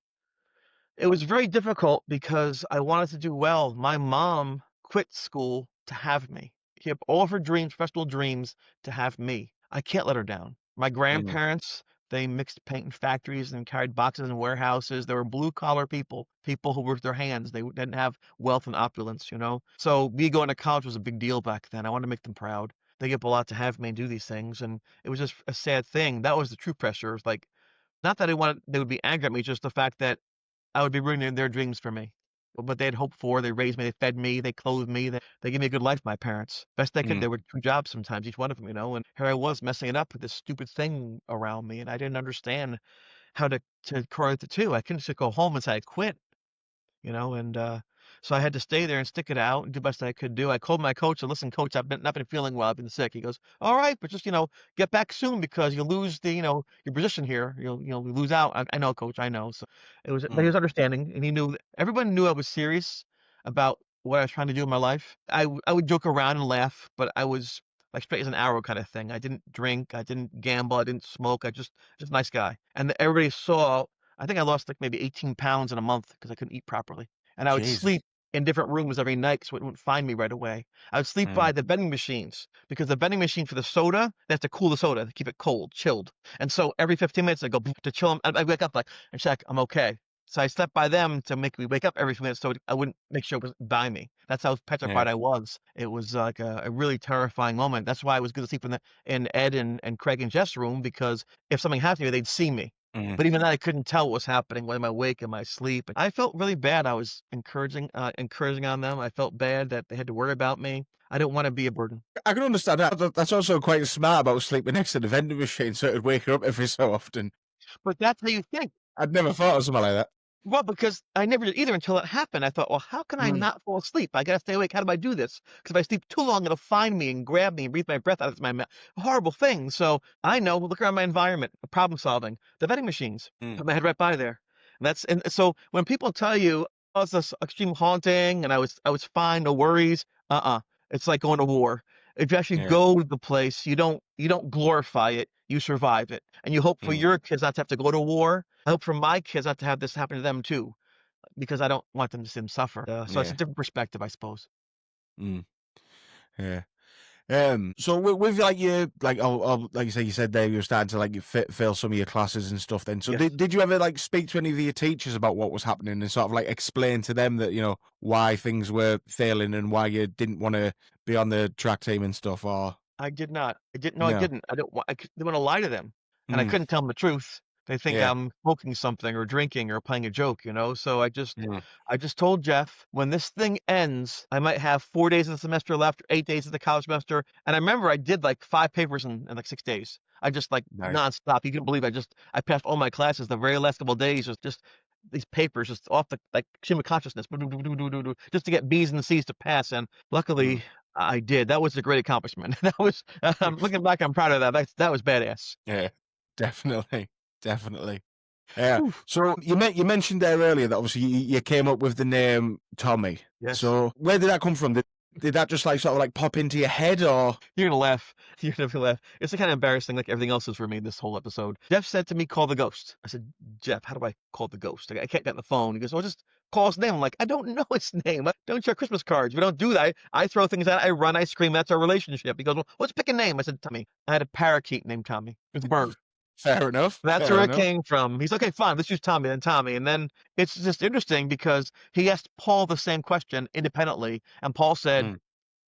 it was very difficult because I wanted to do well. My mom quit school to have me. She had all of her dreams, professional dreams, to have me. I can't let her down. My Mm, grandparents, they mixed paint in factories and carried boxes in warehouses. They were blue collar people, people who worked their hands. They didn't have wealth and opulence, you know? So me going to college was a big deal back then. I wanted to make them proud. They gave up a lot to have me do these things, and it was just a sad thing. That was the true pressure. It was like, not that they would be angry at me, just the fact that I would be ruining their dreams for me. What they had hoped for, they raised me, they fed me, they clothed me, they gave me a good life, my parents. Best they could. mm. They were 2 jobs sometimes, each one of them, you know, and here I was messing it up with this stupid thing around me, and I didn't understand how to correlate the 2. I couldn't just go home and say I quit. You know, and, so I had to stay there and stick it out and do the best I could do. I called my coach and, "Listen, coach, I've not been feeling well, I've been sick." He goes, "All right, but just, get back soon because you'll lose your position here. You'll lose out." "I know, coach, I know." So but he Mm. was understanding, and he knew that everyone knew I was serious about what I was trying to do in my life. I would joke around and laugh, but I was, like, straight as an arrow kinda thing. I didn't drink, I didn't gamble, I didn't smoke, I just a nice guy. And everybody saw I think I lost, like, maybe 18 pounds in a month because I couldn't eat properly, and I would Jesus. sleep in different rooms every night so it wouldn't find me right away. I would sleep Mm, by the vending machines because the vending machine for the soda, they have to cool the soda to keep it cold, chilled, and so every 15 minutes, I go to chill 'em I'd wake up, like, and check, "I'm okay." So I slept by them to make me wake up every few minutes so I wouldn't make sure it was by me. That's how yeah. petrified I was. It was like a really terrifying moment. That's why I was good to sleep in Ed and Craig and Jeff's room because if something happened to me, they'd see me. Mm. But even then, I couldn't tell what was happening. Am I awake? Am I asleep? I felt really bad. I was encouraging on them. I felt bad that they had to worry about me. I didn't want to be a burden. I can understand that. That's also quite smart about sleeping next to the vending machine so it'd wake her up every so often. But that's how you think. I'd never thought of something like that. Well, because I never did either until it happened. I thought, well, how can I Mm, not fall asleep? I gotta stay awake. How do I do this? Because if I sleep too long, it'll find me and grab me and breathe my breath out. It's my horrible thing. So I know. Look around my environment. Problem solving. The vending machines. mm, Put my head right by there. And so when people tell you, "Oh, it's this extreme haunting," and I was fine, no worries. It's like going to war. If you actually yeah, go to the place, you don't glorify it. You survive it, and you hope for mm, your kids not to have to go to war. I hope for my kids not to have this happen to them too, because I don't want them to see them suffer. So it's a yeah, different perspective, I suppose. mm, yeah. So with like your like you said there, you were starting to like you fail some of your classes and stuff. Then, so Yes. did you ever like speak to any of your teachers about what was happening and sort of like explain to them that why things were failing and why you didn't want to be on the track team and stuff? Or I did not. I didn't. No, I no? didn't. I don't want. Didn't want to lie to them, and I Mm, couldn't tell them the truth. They think Yeah. I'm smoking something or drinking or playing a joke, you know? So Mm. I just told Jeff, when this thing ends, I might have 4 days of the semester left, 8 days of the college semester. And I remember I did like 5 papers in like 6 days. I just like Nice. nonstop. You can believe I passed all my classes the very last couple of days, just these papers just off the like stream of consciousness, just to get B's and C's to pass. And Mm. luckily I did. That was a great accomplishment. That was, looking back, I'm proud of that. That was badass. Yeah. Definitely. Definitely. Yeah. Whew. So you mentioned there earlier that obviously you came up with the name Tommy. Yes. So where did that come from? Did that just like sort of like pop into your head, or? You're gonna laugh. You're gonna laugh. It's kind of embarrassing, like everything else is for me this whole episode. Jeff said to me, "Call the ghost." I said, "Jeff, how do I call the ghost? I can't get on the phone." He goes, "Well, just call his name." I'm like, "I don't know his name. Don't share Christmas cards. We don't do that. I throw things out. I run. I scream. That's our relationship." He goes, "Well, let's pick a name." I said, "Tommy." I had a parakeet named Tommy. It's a bird. Fair enough. That's Fair where it enough. came from. He's okay, fine. Let's use Tommy and Tommy. And then it's just interesting because he asked Paul the same question independently, and Paul said, Mm.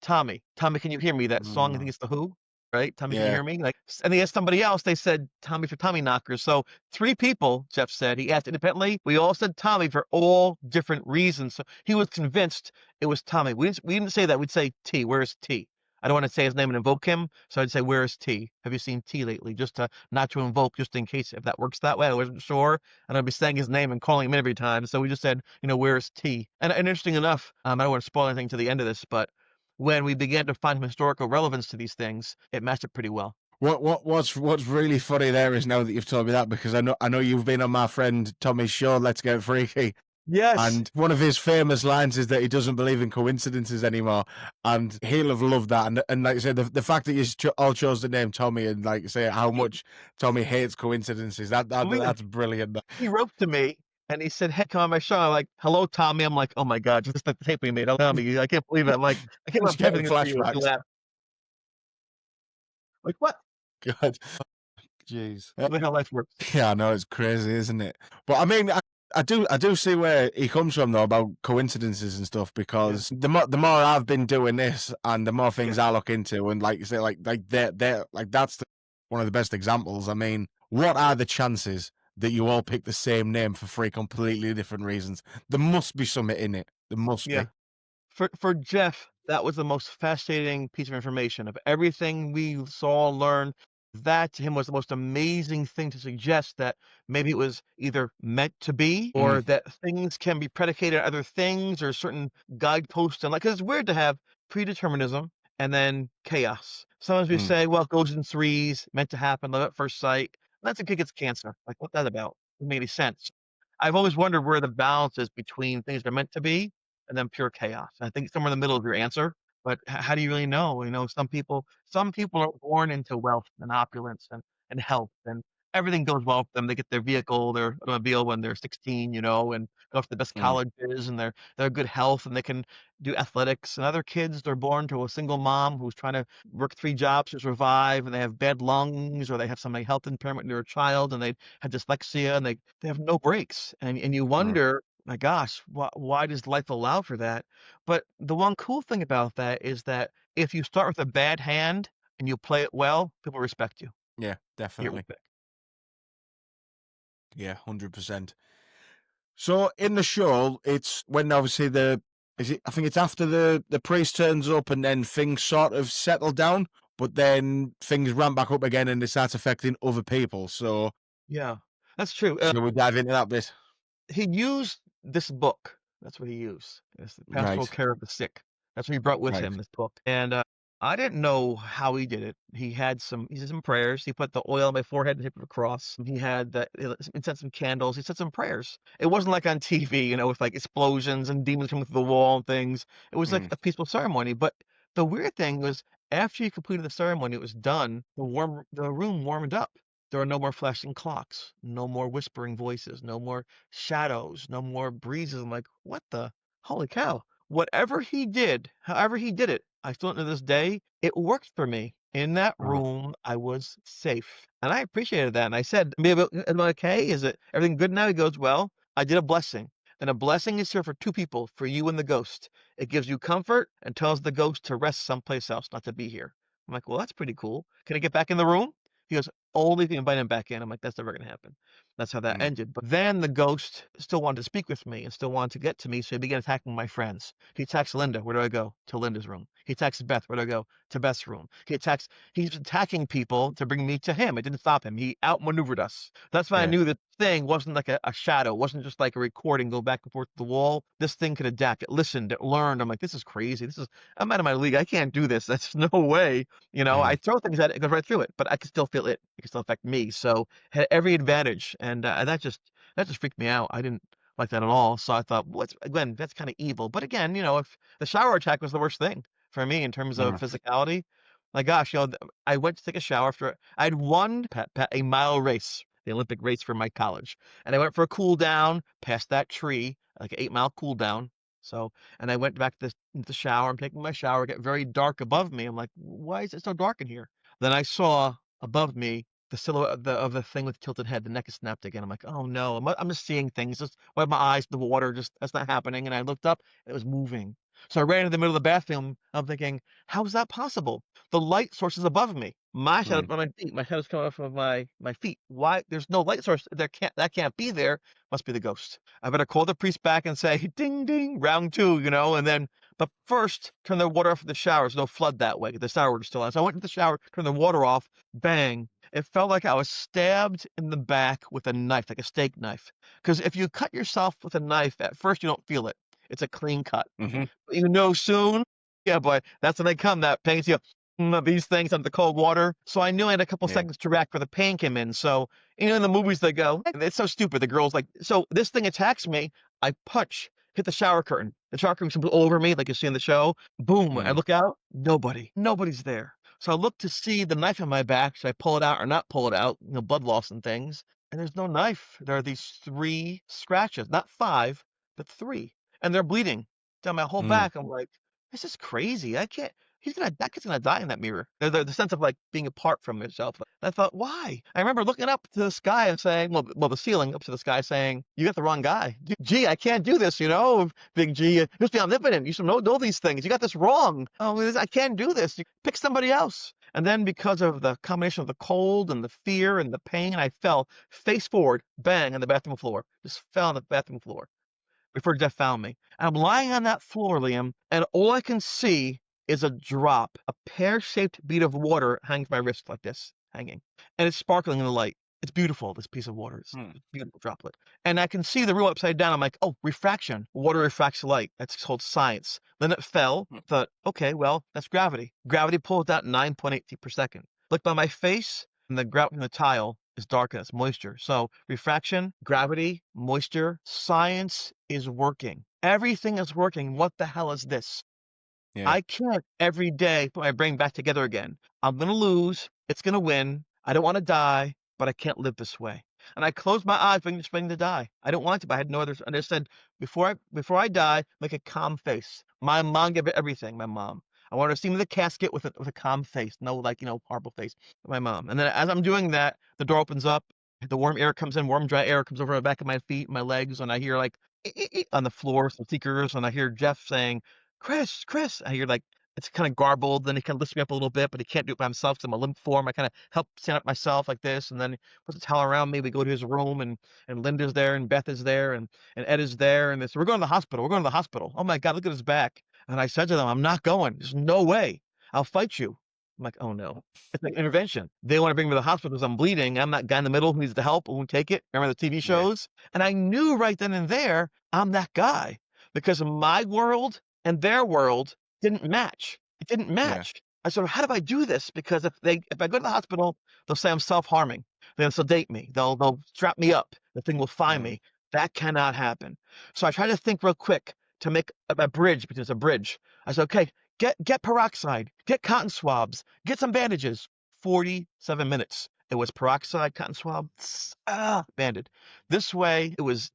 Tommy, Tommy, can you hear me? That song, I think Mm. it's The Who, right? Tommy, can you Yeah. hear me? Like, and he asked somebody else. They said Tommy for Tommy knockers. So 3 people, Jeff said, he asked independently. We all said Tommy for all different reasons. So he was convinced it was Tommy. We didn't say that. We'd say T. Where's T? I don't want to say his name and invoke him, so I'd say, "Where is T? Have you seen T lately?" Just to not to invoke, just in case if that works that way. I wasn't sure, and I'd be saying his name and calling him in every time. So we just said, "Where is T?" And interesting enough, I don't want to spoil anything to the end of this, but when we began to find some historical relevance to these things, it matched up pretty well. What's really funny there is now that you've told me that, because I know you've been on my friend Tommy's show, Let's Get Freaky, Yes. and one of his famous lines is that he doesn't believe in coincidences anymore, and he'll have loved that. And like I said, the fact that you all chose the name Tommy, and like say how He, much Tommy hates coincidences, we, that's brilliant. he wrote to me and he said, "Hey, come on my show." I'm like, "Hello, Tommy." I'm like, "Oh my God, just like the tape we made. Oh, Tommy, I can't believe it." I'm like, "I can't Just believe getting everything is for you." She flashbacks. laughed. Like, what? God, jeez. The hell life works. Yeah, I know, it's crazy, isn't it? But I mean, I do see where he comes from though about coincidences and stuff, Yeah. because the more I've been doing this and the more things Yeah. I look into, and like you say, like they're like that's one of the best examples. I mean, what are the chances that you all pick the same name for 3 completely different reasons? There must be something in it. There must Yeah. be. For Jeff, that was the most fascinating piece of information. Of everything we saw, learned, that to him was the most amazing thing to suggest that maybe it was either meant to be Mm, or that things can be predicated on other things or certain guideposts. And like, 'cause it's weird to have predeterminism and then chaos. Sometimes we mm, say, well, it goes in threes, meant to happen, love at first sight. That's a kid gets cancer. Like, what's that about? Doesn't make any sense. I've always wondered where the balance is between things that are meant to be and then pure chaos. I think somewhere in the middle of your answer, but how do you really know? Some people are born into wealth and opulence and health, and everything goes well for them. They get their vehicle, their automobile when they're 16, and go to the best mm, colleges, and they're good health, and they can do athletics. And other kids, they're born to a single mom who's trying to work 3 jobs to survive, and they have bad lungs, or they have some like, health impairment when they're a child, and they have dyslexia, and they have no breaks. And you mm. wonder, my gosh, why does life allow for that? But the one cool thing about that is that if you start with a bad hand and you play it well, people respect you. Yeah, You get definitely. respect. Yeah, 100%. So in the show, it's when obviously I think it's after the priest turns up and then things sort of settle down, but then things ramp back up again and it starts affecting other people. So Yeah, that's true. shall we dive into that bit? He used this book. That's what he used. It's the Pastoral Right, Care of the Sick. That's what he brought with right. him, this book. And I didn't know how he did it. He did some prayers. He put the oil on my forehead and hit a cross. He had he set some candles. He said some prayers. It wasn't like on TV, with like explosions and demons coming through the wall and things. It was like Mm, a peaceful ceremony. But the weird thing was, after he completed the ceremony, it was done. The room warmed up. There are no more flashing clocks, no more whispering voices, no more shadows, no more breezes. I'm like, what the holy cow? Whatever he did, however he did it, I still to this day, it worked for me. In that uh, room, I was safe. And I appreciated that. And I said, am I okay? Is it everything good now? He goes, well, I did a blessing. And a blessing is here for 2 people, for you and the ghost. It gives you comfort and tells the ghost to rest someplace else, not to be here. I'm like, well, that's pretty cool. Can I get back in the room? He goes, only if you invite him back in. I'm like, that's never gonna happen. That's how that Mm. ended. But then the ghost still wanted to speak with me and still wanted to get to me, so he began attacking my friends. He attacks Linda. Where do I go? To Linda's room. He attacks Beth. Where do I go? To Beth's room. He's attacking people to bring me to him. It didn't stop him. He outmaneuvered us. That's when I Yeah. knew the thing wasn't like a shadow. It wasn't just like a recording go back and forth to the wall. This thing could adapt. It listened. It learned. I'm like, this is crazy. I'm out of my league. I can't do this. That's no way. I throw things at it. It goes right through it, but I can still feel it. It can still affect me. So had every advantage, and that just freaked me out. I didn't like that at all. So I thought, again, that's kind of evil. But again, if the shower attack was the worst thing for me in terms of Mm. physicality, my gosh, I went to take a shower after I'd won a mile race, the Olympic race for my college, and I went for a cool down past that tree, like an 8 mile cool down. So, and I went back to the shower. I'm taking my shower. It got very dark above me. I'm like, why is it so dark in here? Then I saw above me the silhouette of the thing with tilted head. The neck is snapped again. I'm like, oh no, I'm just seeing things. Just why my eyes, the water, just that's not happening. And I looked up, and it was moving. So I ran into the middle of the bathroom. I'm thinking, how is that possible? The light source is above me. My shadow Mm. on my feet. My shadow's coming off of my feet. Why? There's no light source. That can't be there. Must be the ghost. I better call the priest back and say, ding ding, round two, and then. But first, turn the water off in the shower. There's no flood that way. The shower was still on. So I went to the shower, turned the water off. Bang. It felt like I was stabbed in the back with a knife, like a steak knife. Because if you cut yourself with a knife, at first you don't feel it. It's a clean cut. Mm-hmm. But you know soon, yeah, boy, that's when they come, that pain. You these things under the cold water. So I knew I had a couple Yeah. seconds to react before the pain came in. So, in the movies they go, it's so stupid. The girl's like, so this thing attacks me. I punch, hit the shower curtain. The shower curtain comes over me, like you see in the show. Boom. I Mm. look out. Nobody's there. So I look to see the knife on my back. Should I pull it out or not pull it out? Blood loss and things. And there's no knife. There are these 3 scratches, not 5, but 3. And they're bleeding down my whole Mm. back. I'm like, this is crazy. I can't. That kid's gonna die in that mirror. The sense of like being apart from himself. I thought, why? I remember looking up to the sky and saying, well, the ceiling up to the sky, saying, you got the wrong guy. Gee, I can't do this. Big G, you're supposed to be omnipotent. You should know these things. You got this wrong. Oh, I can't do this. You pick somebody else. And then because of the combination of the cold and the fear and the pain, I fell face forward, bang, on the bathroom floor. Just fell on the bathroom floor before Jeff found me. And I'm lying on that floor, Liam, and all I can see is a drop, a pear-shaped bead of water hanging from my wrist like this, hanging. And it's sparkling in the light. It's beautiful, this piece of water. It's a beautiful droplet. And I can see the room upside down. I'm like, oh, refraction. Water refracts light. That's called science. Then it fell. Thought, okay, well, that's gravity. Gravity pulls out 9.8 feet per second. Look by my face, and the grout in the tile is dark and it's moisture. So refraction, gravity, moisture, science is working. Everything is working. What the hell is this? Yeah. I can't every day put my brain back together again. I'm going to lose. It's going to win. I don't want to die, but I can't live this way. And I closed my eyes, expecting to die. I don't want to, but I had no other. And I said, before I die, make a calm face. My mom gave it everything. My mom. I want her to see me in the casket with a calm face, no horrible face. My mom. And then as I'm doing that, the door opens up. The warm air comes in. Warm, dry air comes over the back of my feet, my legs, and I hear like on the floor some seekers, and I hear Jeff saying, Chris. I hear like it's kind of garbled. Then he kind of lifts me up a little bit, but he can't do it by himself because I'm a limp form. I kind of help stand up myself like this, and then he puts a towel around me. We go to his room, and Linda's there, and Beth is there, and Ed is there, and they say, we're going to the hospital. We're going to the hospital. Oh my God, look at his back. And I said to them, I'm not going. There's no way. I'll fight you. I'm like, oh no. It's like intervention. They want to bring me to the hospital because I'm bleeding. I'm that guy in the middle who needs the help, who won't take it. Remember the TV shows? Yeah. And I knew right then and there, I'm that guy because my world and their world didn't match. It didn't match. Yeah. I said, how do I do this? Because if I go to the hospital, they'll say I'm self-harming. They'll sedate me. They'll strap me up. The thing will find me. That cannot happen. So I try to think real quick to make a bridge, because it's a bridge. I said, okay, get peroxide, get cotton swabs, get some bandages. 47 minutes. It was peroxide, cotton swab, banded. This way, it was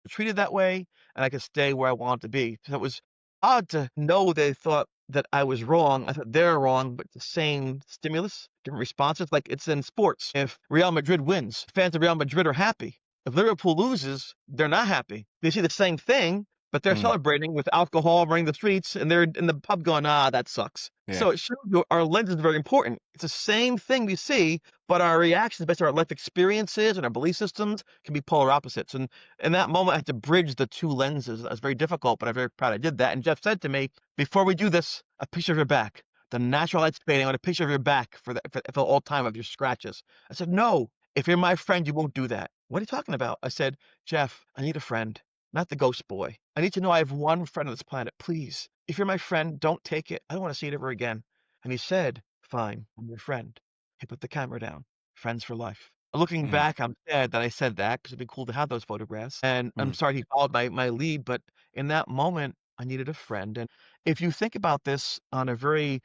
treated that way, and I could stay where I wanted to be. So it was odd to know they thought that I was wrong. I thought they're wrong, but the same stimulus, different responses. Like it's in sports. If Real Madrid wins, fans of Real Madrid are happy. If Liverpool loses, they're not happy. They see the same thing, but they're celebrating with alcohol running the streets, and they're in the pub going, that sucks. Yeah. So it shows you our lens is very important. It's the same thing we see, but our reactions based on our life experiences and our belief systems can be polar opposites. And in that moment, I had to bridge the two lenses. That was very difficult, but I'm very proud I did that. And Jeff said to me, before we do this, a picture of your back. The natural light's fading. I want a picture of your back for all time of your scratches. I said, no, if you're my friend, you won't do that. What are you talking about? I said, Jeff, I need a friend, not the ghost boy. I need to know I have one friend on this planet. Please, if you're my friend, don't take it. I don't want to see it ever again. And he said, fine, I'm your friend. He put the camera down. Friends for life. Looking Mm, back, I'm sad that I said that because it'd be cool to have those photographs. And I'm mm, sorry he followed my lead, but in that moment, I needed a friend. And if you think about this on a very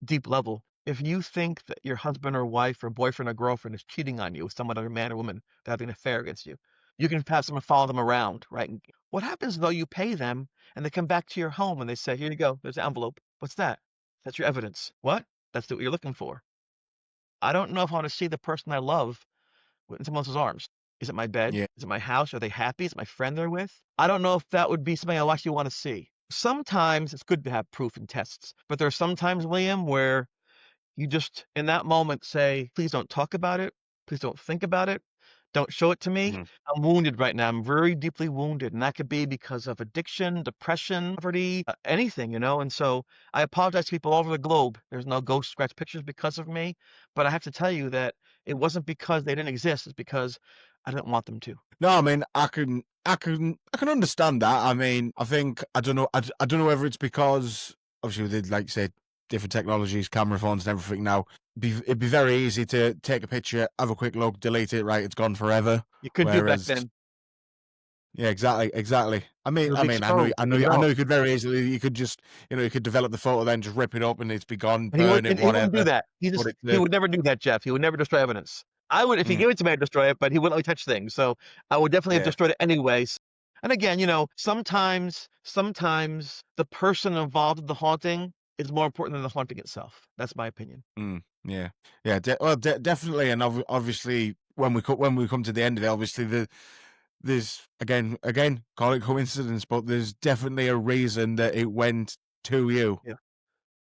deep level, if you think that your husband or wife or boyfriend or girlfriend is cheating on you with some other man or woman, they're having an affair against you, you can have someone follow them around, right? And what happens though you pay them and they come back to your home and they say, here you go, there's an envelope. What's that? That's your evidence. What? That's what you're looking for. I don't know if I want to see the person I love in someone else's arms. Is it my bed? yeah. Is it my house? Are they happy? Is it my friend they're with? I don't know if that would be something I actually want to see. Sometimes it's good to have proof and tests, but there are some times, Liam, where you just, in that moment, say, please don't talk about it. Please don't think about it. Don't show it to me. Mm. I'm wounded right now. I'm very deeply wounded. And that could be because of addiction, depression, poverty, anything, you know? And so I apologize to people all over the globe. There's no ghost scratch pictures because of me. But I have to tell you that it wasn't because they didn't exist. It's because I didn't want them to. No, I mean, I can understand that. I mean, I think I don't know. I don't know whether it's because obviously we did, like say, different technologies, camera phones, and everything. Now, it'd be very easy to take a picture, have a quick look, delete it. Right, it's gone forever. You couldn't do it back Whereas, then. yeah, exactly. It would be I know, exposed. It would I develop. know. You could very easily, you could just, you could develop the photo, then just rip it up, and it's be gone, And he would burn it, and he wouldn't do whatever. that. Put it He to, would never do that, Jeff. He would never destroy evidence. I would if he mm, gave it to me, I'd destroy it, but he wouldn't let me touch things. So I would definitely have yeah, destroyed it anyways. And again, sometimes the person involved in the haunting is more important than the haunting itself. That's my opinion. yeah, yeah. Definitely, and obviously, when we come to the end of it, obviously there's again call it coincidence, but there's definitely a reason that it went to you. Yeah.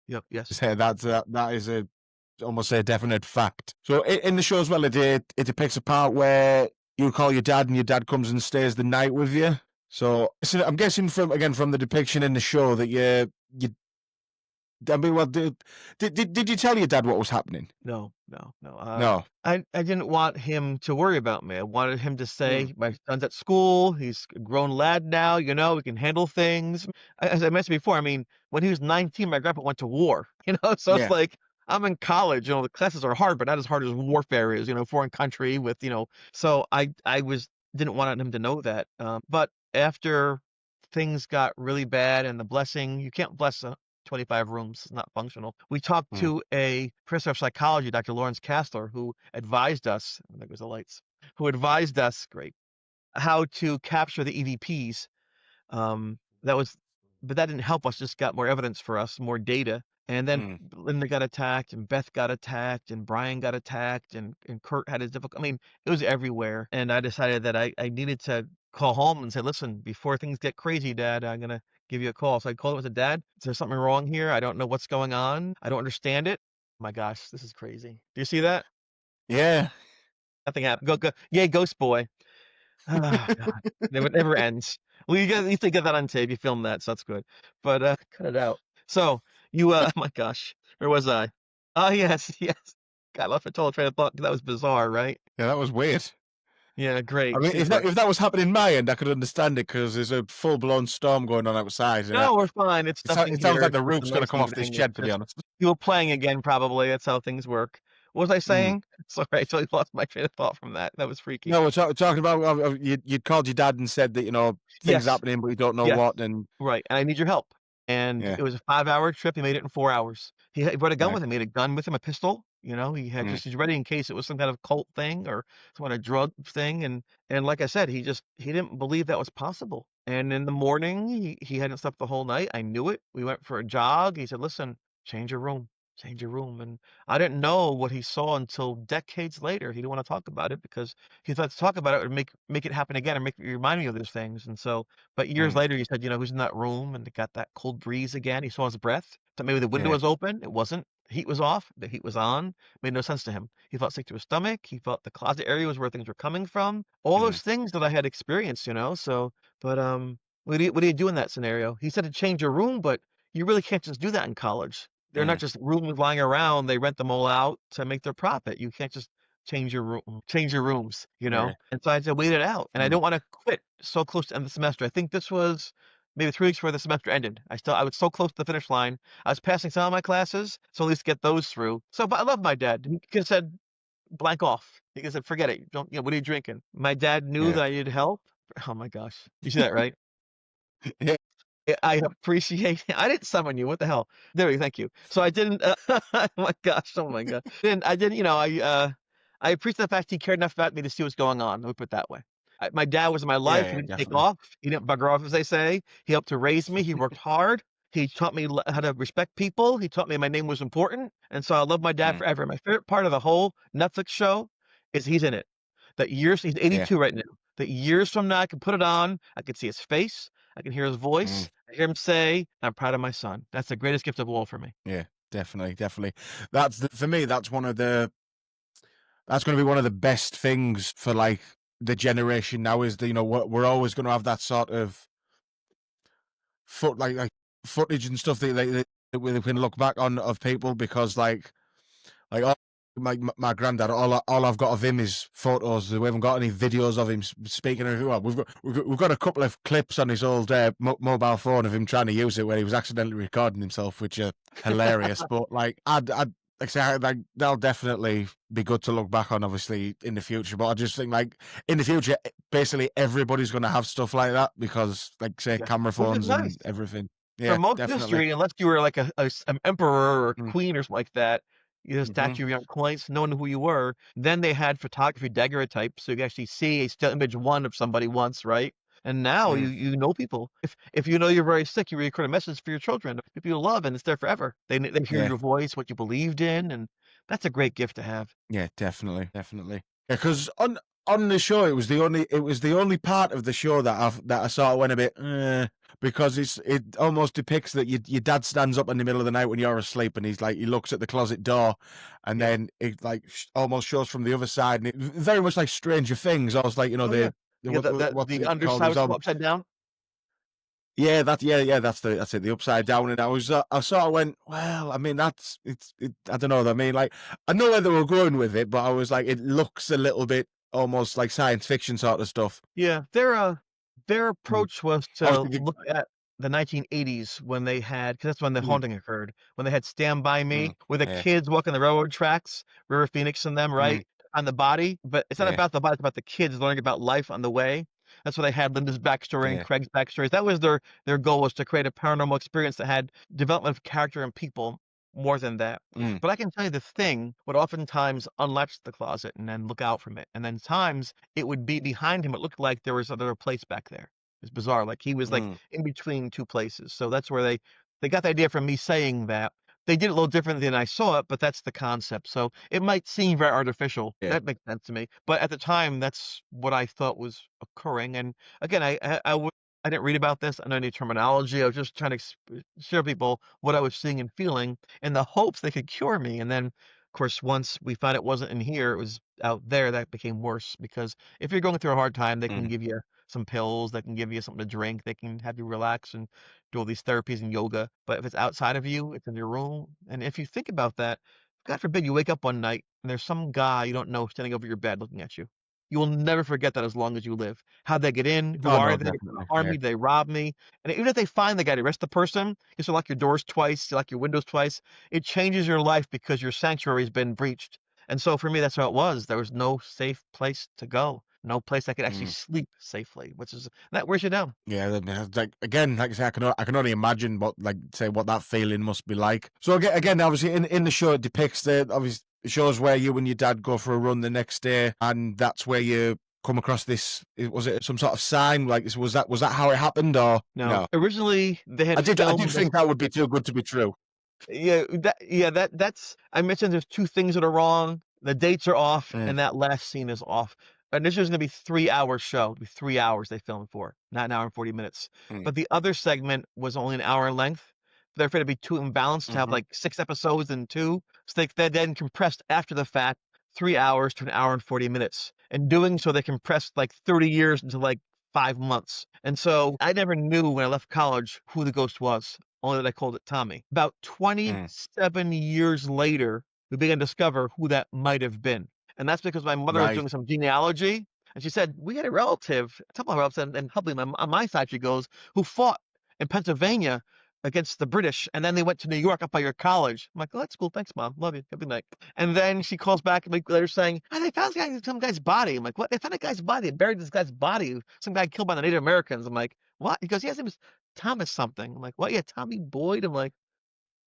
Yep. Yes. So that is a almost a definite fact. So in the show as well, it depicts a part where you call your dad and your dad comes and stays the night with you. So I'm guessing from the depiction in the show that you I mean, well, did you tell your dad what was happening? No, no, no. No. I didn't want him to worry about me. I wanted him to Mm. say, "My son's at school. He's a grown lad now. You know, he can handle things." As I mentioned before, I mean, when he was 19, my grandpa went to war. You know, so it's Yeah. like I'm in college. You know, the classes are hard, but not as hard as warfare is. You know, foreign country with So I was didn't want him to know that. But after things got really bad and the blessing, you can't bless 25 rooms. It's not functional. We talked Mm. to a professor of psychology, Dr. Lawrence Kastler, who advised us, there goes the lights, who advised us, great, how to capture the EVPs. That was, but that didn't help us. Just got more evidence for us, more data. And then Mm. Linda got attacked, and Beth got attacked, and Brian got attacked, and Kurt had his difficult. I mean, it was everywhere. And I decided that I needed to call home and say, listen, before things get crazy, Dad, I'm gonna give you a call. So I called him and said, Dad, is there something wrong here? I don't know what's going on. I don't understand it. My gosh, this is crazy. Do you see that? Yeah. Nothing happened. Go. Yay, Ghost Boy. Oh god. Never ends. Well, you at least got that on tape. You filmed that, so that's good. But cut it out. So you my gosh, where was I? Oh yes, yes. God, I lost my total train of thought. That was bizarre, right? Yeah, that was weird. Yeah, I great, mean, super. if that was happening my end, I could understand it because there's a full blown storm going on outside, and No, we're fine. It's nothing it sounds here. like It's the just a roof's going to nice come off this evening. It's shed. To be just honest. people playing again, probably. That's how things work. What was I Mm. saying? Sorry, I totally lost my train of thought from that. That was freaky. No, we're talking about you called your dad and said that things Yes, happening, but you don't know yes. what, and Right, and I need your help. And yeah, it was a 5-hour trip, he made it in 4 hours. He brought a gun right, with him, he had a gun with him, a pistol, mm, he's ready in case it was some kind of cult thing or some kind of drug thing, and like I said, he didn't believe that was possible. And in the morning, he hadn't slept the whole night, I knew it. We went for a jog, he said, "Listen, change your room, change your room," and I didn't know what he saw until decades later. He didn't wanna talk about it because he thought to talk about it would make it happen again or make remind me of those things, and so but years mm, later, he said, "Who's in that room?" And it got that cold breeze again. He saw his breath. So maybe the window Yeah. was open, it wasn't. The heat was off, the heat was on. Made no sense to him. He felt sick to his stomach. He felt the closet area was where things were coming from. All Mm. those things that I had experienced, you know. So, but what do you do in that scenario? He said to change your room, but you really can't just do that in college. They're not Mm. just rooms lying around. They rent them all out to make their profit. You can't just change your rooms, you Yeah. know. And so I had to wait it out, and I Mm. don't want to quit so close to end the semester. I think this was maybe 3 weeks before the semester ended. I was so close to the finish line. I was passing some of my classes, so at least get those through. So, but I love my dad. He could have said blank off. He could have said, forget it. Don't, what are you drinking? My dad knew Yeah. that I needed help. Oh my gosh. You see that, right? Yeah. I appreciate I didn't summon you. What the hell? There we go. Thank you. So I didn't, oh my gosh. Oh my God. I didn't, I appreciate the fact he cared enough about me to see what's going on. Let me put it that way. My dad was in my Yeah. life. He Yeah. didn't take Definitely. off. He didn't bugger off, as they say. He helped to raise me. He worked hard. He taught me how to respect people. He taught me my name was important. And so I love my dad Mm. forever. My favorite part of the whole Netflix show is he's in it. He's Yeah. 82 right now. That years from now, I can put it on. I can see his face. I can hear his Mm. voice. I hear him say, "I'm proud of my son." That's the greatest gift of all for me. Yeah. Definitely. Definitely. For me. That's going to be one of the best things for like the generation now. Is that we're always going to have that sort of like footage and stuff that we can look back on of people because all, my granddad, all I've got of him is photos. We haven't got any videos of him speaking. Well, we've got a couple of clips on his old mobile phone of him trying to use it when he was accidentally recording himself, which are hilarious. But I'd like I say, like that'll definitely be good to look back on, obviously in the future. But I just think like in the future, basically everybody's going to have stuff like that because, like say, Yeah, camera which is phones nice. and everything. For Yeah, most definitely. history, unless you were like an emperor or a Mm. queen or something like that, you had a Hmm. statue of young coins, no one knew who you were. Then they had photography daguerreotype, so you could actually see a still image one of somebody once, right? And now Mm. you know people. If you know you're very sick, you record a message for your children, people you love, and it's there forever. They hear Yeah. your voice, what you believed in, and that's a great gift to have. Yeah, definitely, definitely. Yeah, because on the show, it was the only part of the show that I sort of went a bit because it almost depicts that your dad stands up in the middle of the night when you're asleep and he looks at the closet door, and Yeah. then it like almost shows from the other side, and it very much like Stranger Things, almost like Oh yeah. Yeah. what's The it called? It underside was was all upside down. yeah, that's it, the upside down. And I sort of went, well, I mean, I don't know. I mean, like, I know where they were going with it, but I was like, it looks a little bit almost like science fiction sort of stuff. Yeah, their Mm. approach was I was to thinking, look at the 1980s when they had, because that's when the mm, haunting occurred, when they had Stand By mm, Me, where the yeah, kids walking the railroad tracks, River Phoenix and them, mm, right, on the body, but it's not yeah, about the body, it's about the kids learning about life on the way. That's why they had Linda's backstory and yeah, Craig's backstories. That was their goal, was to create a paranormal experience that had development of character and people more than that. mm, But I can tell you the thing would oftentimes unlatch the closet and then look out from it. And then times it would be behind him. It looked like there was another place back there. It's bizarre. Like he was like mm, in between two places. So that's where they got the idea from me saying that. They did it a little differently than I saw it, but that's the concept. So it might seem very artificial. yeah, That makes sense to me. But at the time, that's what I thought was occurring. And again, I didn't read about this. I know any terminology. I was just trying to share people what I was seeing and feeling in the hopes they could cure me. And then, of course, once we found it wasn't in here, it was out there, that became worse. Because if you're going through a hard time, they can mm, give you some pills, they can give you something to drink, they can have you relax and do all these therapies and yoga. But if it's outside of you, it's in your room. And if you think about that, God forbid you wake up one night and there's some guy you don't know standing over your bed looking at you. You will never forget that as long as you live. How'd they get in? Who oh are no, they? They trying to definitely, harm yeah, me? Did they rob me? And even if they find the guy to arrest the person, you have to lock your doors twice, you lock your windows twice. It changes your life because your sanctuary has been breached. And so for me, that's how it was. There was no safe place to go, no place I could actually mm. sleep safely, which is that wears you down. Yeah, I mean, it's like again, like I say, I can only imagine what that feeling must be like. So again, obviously in the show it depicts obviously it shows where you and your dad go for a run the next day, and that's where you come across this. Was it some sort of sign? Like, was that how it happened, or No, no? originally they had I did filmed this. think that would be too good to be true. That's I mentioned there's two things that are wrong. The dates are off, Mm, and that last scene is off. Initially, it was going to be 3 hour show. It'd be 3 hours they filmed for, not an hour and 40 minutes. mm, But the other segment was only an hour in length. They're afraid to be too imbalanced to have, Mhm. like, 6 episodes in 2, so they then compressed after the fact 3 hours to an hour and 40 minutes. In doing so, they compressed, like, 30 years into, like, 5 months, and so I never knew when I left college who the ghost was, only that I called it Tommy. About Mm. 27 years later, we began to discover who that might have been, and that's because my mother was Right. doing some genealogy, and she said, "We had a relative," a couple of relatives, and probably on my side, she goes, "who fought in Pennsylvania against the British, and then they went to New York up by your college." I'm like, "Oh, that's cool. Thanks, mom. Love you. Have a good night." And then she calls back a week later saying, "Oh, they found some guy's body." I'm like, "What? They found a guy's body. They buried this guy's body. Some guy killed by the Native Americans." I'm like, "What?" He goes, "Yeah, his name was Thomas something." I'm like, "What? Yeah, Tommy Boyd." I'm like,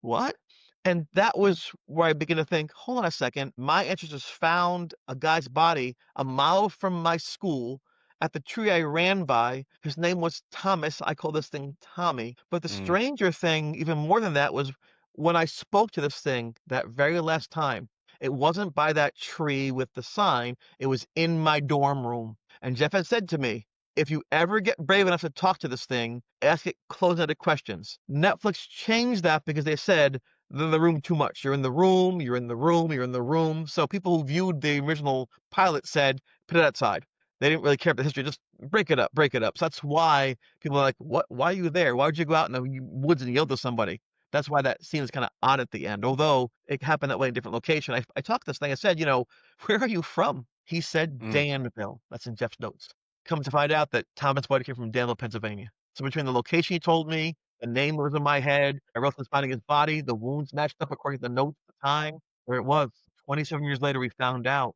"What?" And that was where I began to think, hold on a second. My ancestors found a guy's body a mile from my school at the tree I ran by. His name was Thomas. I call this thing Tommy. But the Mm. stranger thing, even more than that, was when I spoke to this thing that very last time. It wasn't by that tree with the sign, it was in my dorm room. And Jeff had said to me, if you ever get brave enough to talk to this thing, ask it closed-ended questions. Netflix changed that because they said the room too much. You're in the room, you're in the room, you're in the room. So people who viewed the original pilot said, put it outside. They didn't really care about the history, just break it up, break it up. So that's why people are like, what? Why are you there? Why would you go out in the woods and yell to somebody? That's why that scene is kind of odd at the end, although it happened that way in a different location. I talked to this thing. I said, where are you from? He said, Mm. Danville. That's in Jeff's notes. Come to find out that Thomas Boyd came from Danville, Pennsylvania. So between the location he told me, the name was in my head, I wrote this finding his body, the wounds matched up according to the notes at the time, where it was. 27 years later, we found out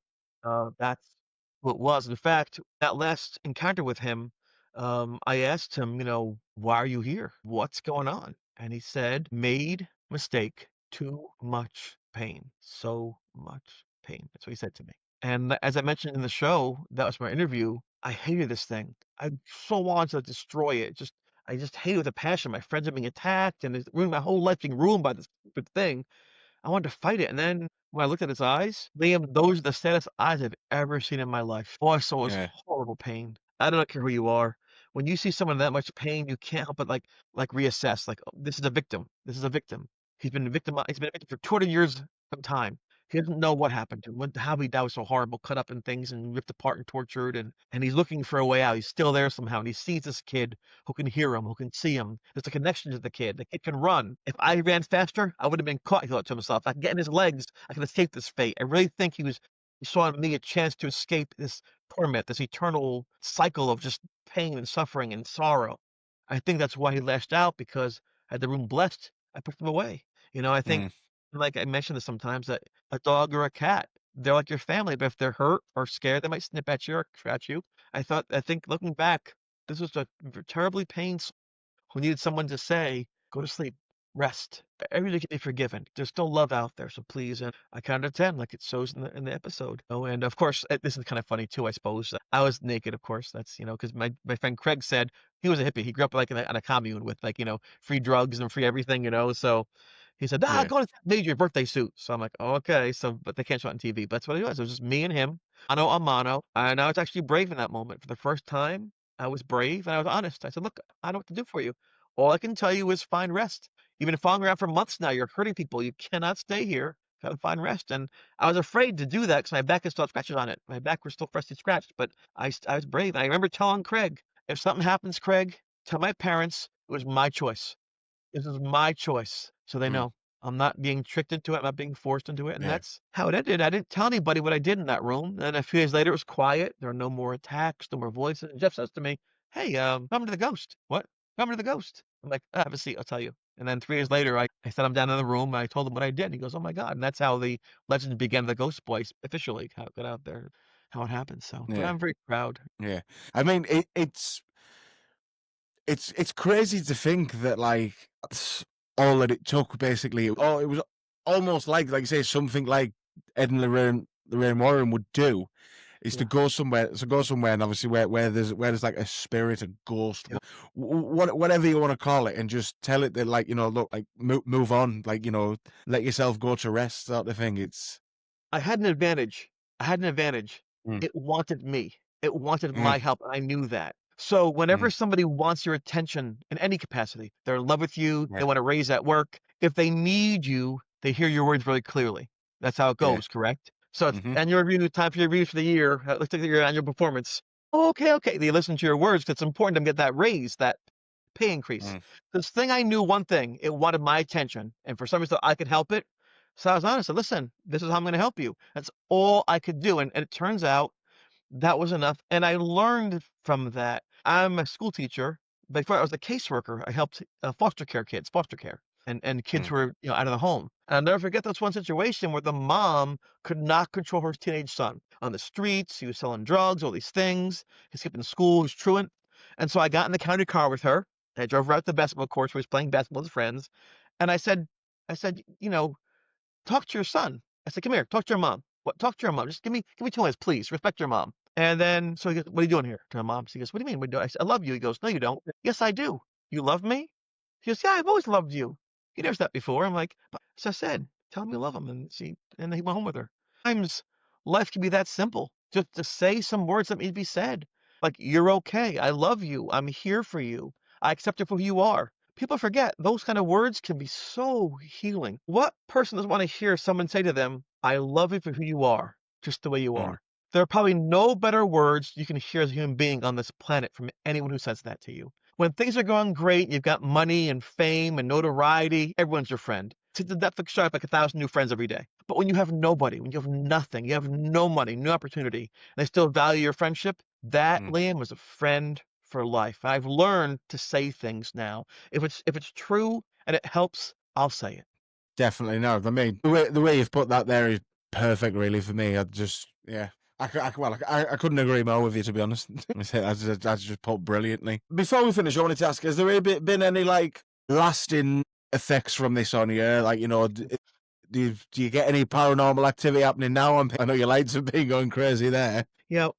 that's who it was. In fact, that last encounter with him, I asked him, why are you here? What's going on? And he said, made mistake, too much pain, so much pain. That's what he said to me. And as I mentioned in the show, that was my interview. I hated this thing. I so wanted to destroy it. I just hate it with a passion. My friends are being attacked, and it's ruined my whole life being ruined by this stupid thing. I wanted to fight it. And then when I looked at his eyes, Liam, those are the saddest eyes I've ever seen in my life. All I saw was Yeah. horrible pain. I don't care who you are. When you see someone in that much pain, you can't help but like reassess. Like, oh, this is a victim. This is a victim. He's been a victim for 200 years of time. He doesn't know what happened to him, how he died was so horrible, cut up in things and ripped apart and tortured, and he's looking for a way out. He's still there somehow, and he sees this kid who can hear him, who can see him. There's a connection to the kid. The kid can run. If I ran faster, I would have been caught, he thought to himself. I can get in his legs. I can escape this fate. I really think he saw in me a chance to escape this torment, this eternal cycle of just pain and suffering and sorrow. I think that's why he lashed out, because I had the room blessed. I pushed him away. I think, Mm. like I mentioned this sometimes, that a dog or a cat, they're like your family, but if they're hurt or scared, they might snip at you or scratch you. I think looking back, this was a terribly painful who needed someone to say, "Go to sleep, rest. Everything can be forgiven. There's still love out there, so please." And I counted to 10, like it shows in the episode. Oh, and of course, this is kind of funny too, I suppose. I was naked, of course. That's because my friend Craig said he was a hippie. He grew up like in a commune with like free drugs and free everything. So he said, Yeah. go to made your birthday suit. So I'm like, oh, okay. So, but they can't show it on TV. But that's what it was. It was just me and him, mano a mano. And I was actually brave in that moment. For the first time, I was brave and I was honest. I said, look, I don't know what to do for you. All I can tell you is find rest. You've been following around for months now. You're hurting people. You cannot stay here. Gotta find rest. And I was afraid to do that because my back had still had scratches on it. My back was still freshly scratched, but I was brave. And I remember telling Craig, if something happens, Craig, tell my parents it was my choice. This is my choice. So they Mm. know I'm not being tricked into it. I'm not being forced into it. And Yeah. that's how it ended. I didn't tell anybody what I did in that room. And a few days later, it was quiet. There are no more attacks, no more voices. And Jeff says to me, hey, come to the ghost. What? Come to the ghost. I'm like, have a seat. I'll tell you. And then 3 years later, I sat him down in the room. I told him what I did. And he goes, oh my God. And that's how the legend began of the Ghost Boys officially, how it got out there, how it happened. So, but Yeah. I'm very proud. Yeah. I mean, it's crazy to think that like that's all that it took basically. Oh, it was almost like you say something like Ed and Lorraine Warren would do is to Yeah. go somewhere, and obviously where there's like a spirit, a ghost, Yeah. whatever you want to call it, and just tell it that like look, like move on, like let yourself go to rest, sort of thing. It's I had an advantage. I had an advantage. Mm. It wanted me. It wanted Mm. my help. I knew that. So whenever Mm. somebody wants your attention in any capacity, they're in love with you, Yeah. they want to raise at work. If they need you, they hear your words very clearly. That's how it Yeah. goes, correct? So it's Mhm. annual review, time for your reviews for the year. Let's look at your annual performance. Oh, okay, okay. They listen to your words because it's important to get that raise, that pay increase. Mm. This thing I knew one thing, it wanted my attention. And for some reason I could help it. So I was honest. I said, listen, this is how I'm going to help you. That's all I could do. And it turns out that was enough, and I learned from that. I'm a school teacher. Before I was a caseworker, I helped foster care kids, foster care, and kids Mm. who were out of the home. And I'll never forget this one situation where the mom could not control her teenage son on the streets. He was selling drugs, all these things. He's skipping school. He was truant. And so I got in the county car with her. I drove her out to the basketball courts where he was playing basketball with his friends. And I said, talk to your son. I said, come here, talk to your mom. What? Talk to your mom. Just give me 2 minutes, please. Respect your mom. And then, so he goes, what are you doing here? To my mom. She goes, what do you mean? What do I said, I love you. He goes, no, you don't. Yes, I do. You love me? She goes, yeah, I've always loved you. You never said that before. I'm like, but as I said, tell him you love him. And then he went home with her. Sometimes life can be that simple. Just to say some words that need to be said. Like, you're okay. I love you. I'm here for you. I accept you for who you are. People forget those kind of words can be so healing. What person doesn't want to hear someone say to them, I love you for who you are, just the way you Mm. are? There are probably no better words you can hear as a human being on this planet from anyone who says that to you. When things are going great, you've got money and fame and notoriety, everyone's your friend. To the Netflix shark like 1,000 new friends every day. But when you have nobody, when you have nothing, you have no money, no opportunity, and they still value your friendship, that, Mm. Liam, was a friend for life. I've learned to say things now. If it's true and it helps, I'll say it. Definitely no. I mean, the way you've put that there is perfect, really, for me. I just, yeah. I couldn't agree more with you, to be honest. That's just put brilliantly. Before we finish, I wanted to ask: has there been any like lasting effects from this on you? Like, do you get any paranormal activity happening now? I know your lights have been going crazy there.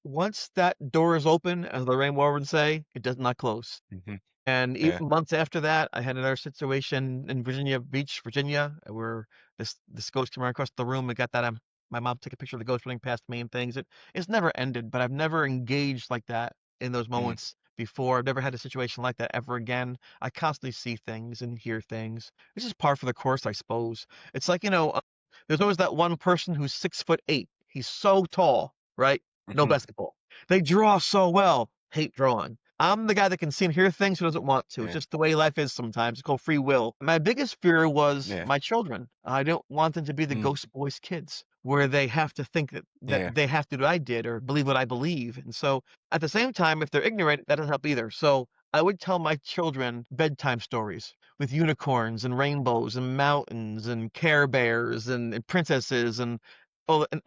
Once that door is open, as the Rain War would say, it does not close. Mhm. And Yeah. even months after that, I had another situation in Virginia Beach, Virginia, where this ghost came right across the room and got that. My mom took a picture of the ghost running past me and things. It's never ended, but I've never engaged like that in those Mm. moments before. I've never had a situation like that ever again. I constantly see things and hear things. It's just par for the course, I suppose. It's like, there's always that one person who's 6'8". He's so tall, right? No Mhm. basketball. They draw so well. Hate drawing. I'm the guy that can see and hear things who doesn't want to. It's Yeah. just the way life is sometimes. It's called free will. My biggest fear was Yeah. my children. I don't want them to be the Mm. ghost boys kids where they have to think that Yeah. they have to do what I did or believe what I believe. And so at the same time, if they're ignorant, that doesn't help either. So I would tell my children bedtime stories with unicorns and rainbows and mountains and care bears and princesses and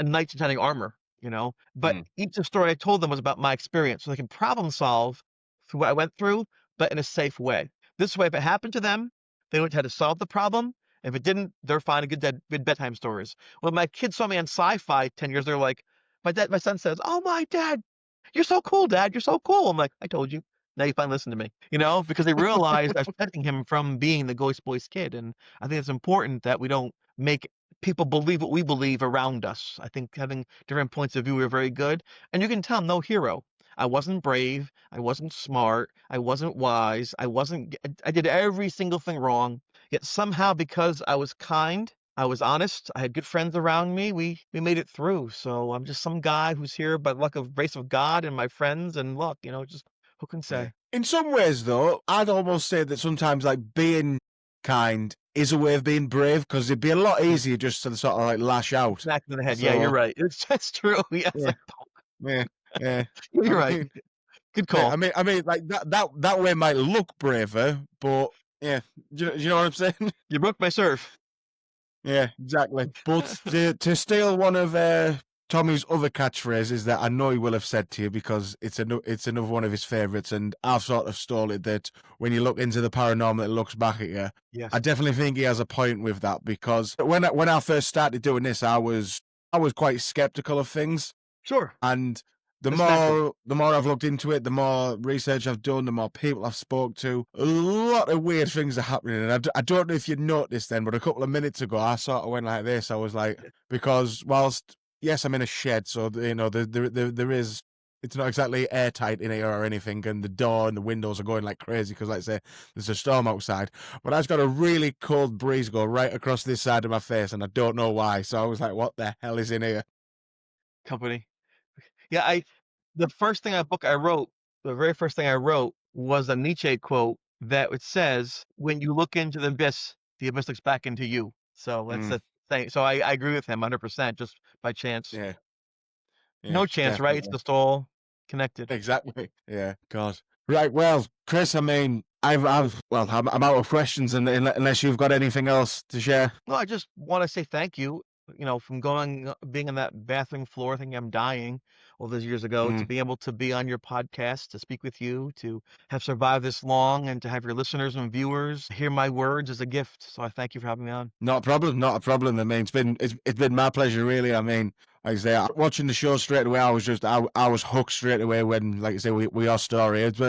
knights in shining armor. But Mm. each story I told them was about my experience, so they can problem solve through what I went through, but in a safe way. This way, if it happened to them, they know how to solve the problem. If it didn't, they're fine. Good bedtime stories. When my kids saw me on Sci-Fi 10 years, they're like, my son says, "Oh my dad, you're so cool, Dad. You're so cool." I'm like, "I told you." Now you finally listen to me, because they realized I was protecting him from being the ghost boys kid, and I think it's important that we don't make people believe what we believe around us. I think having different points of view are very good, and you can tell I'm no hero. I wasn't brave. I wasn't smart. I wasn't wise. I did every single thing wrong. Yet somehow, because I was kind, I was honest, I had good friends around me, we made it through. So I'm just some guy who's here by luck of grace of God and my friends and luck, just who can Yeah. say? In some ways, though, I'd almost say that sometimes, like, being kind is a way of being brave, because it'd be a lot Mm. easier just to sort of like lash out. Smack in the head. Yeah, you're So right. That's true. Yes, yeah, yeah, yeah. you're I right. mean, Good yeah, call. like that way might look braver, but yeah, do you know what I'm saying? You broke my serve. Yeah, exactly. But to steal one of Tommy's other catchphrases that I know he will have said to you, because it's another one of his favourites, and I've sort of stole it, that when you look into the paranormal, it looks back at you. I Yes. definitely think he has a point with that, because when I first started doing this, I was quite skeptical of things, Sure. and the That's natural. more I've looked into it, the more research I've done, the more people I've spoke to, a lot of weird things are happening. And I don't know if you noticed then, but a couple of minutes ago, I sort of went like this. I was like, because whilst, yes, I'm in a shed, so, there is it's not exactly airtight in here or anything, and the door and the windows are going like crazy because, like I say, there's a storm outside. But I just got a really cold breeze go right across this side of my face, and I don't know why. So I was like, "What the hell is in here?" Company. Yeah, the first thing I wrote, the very first thing I wrote was a Nietzsche quote that it says, "When you look into the abyss looks back into you." So that's Mm, the thing. So I agree with him 100% just by chance. yeah, yeah, No chance, right? It's definitely, just all connected. exactly. Yeah, God. Right. Well, Chris, I mean, well, I'm out of questions, and unless you've got anything else to share. No, I just want to say thank you. From being on that bathroom floor thinking I'm dying all those years ago to Mm. being able to be on your podcast, to speak with you, to have survived this long and to have your listeners and viewers hear my words is a gift. So I thank you for having me on. Not a problem, not a problem. I mean, it's been my pleasure, really. I mean, like I say, watching the show straight away, I was hooked straight away when, like I say, we are story. It's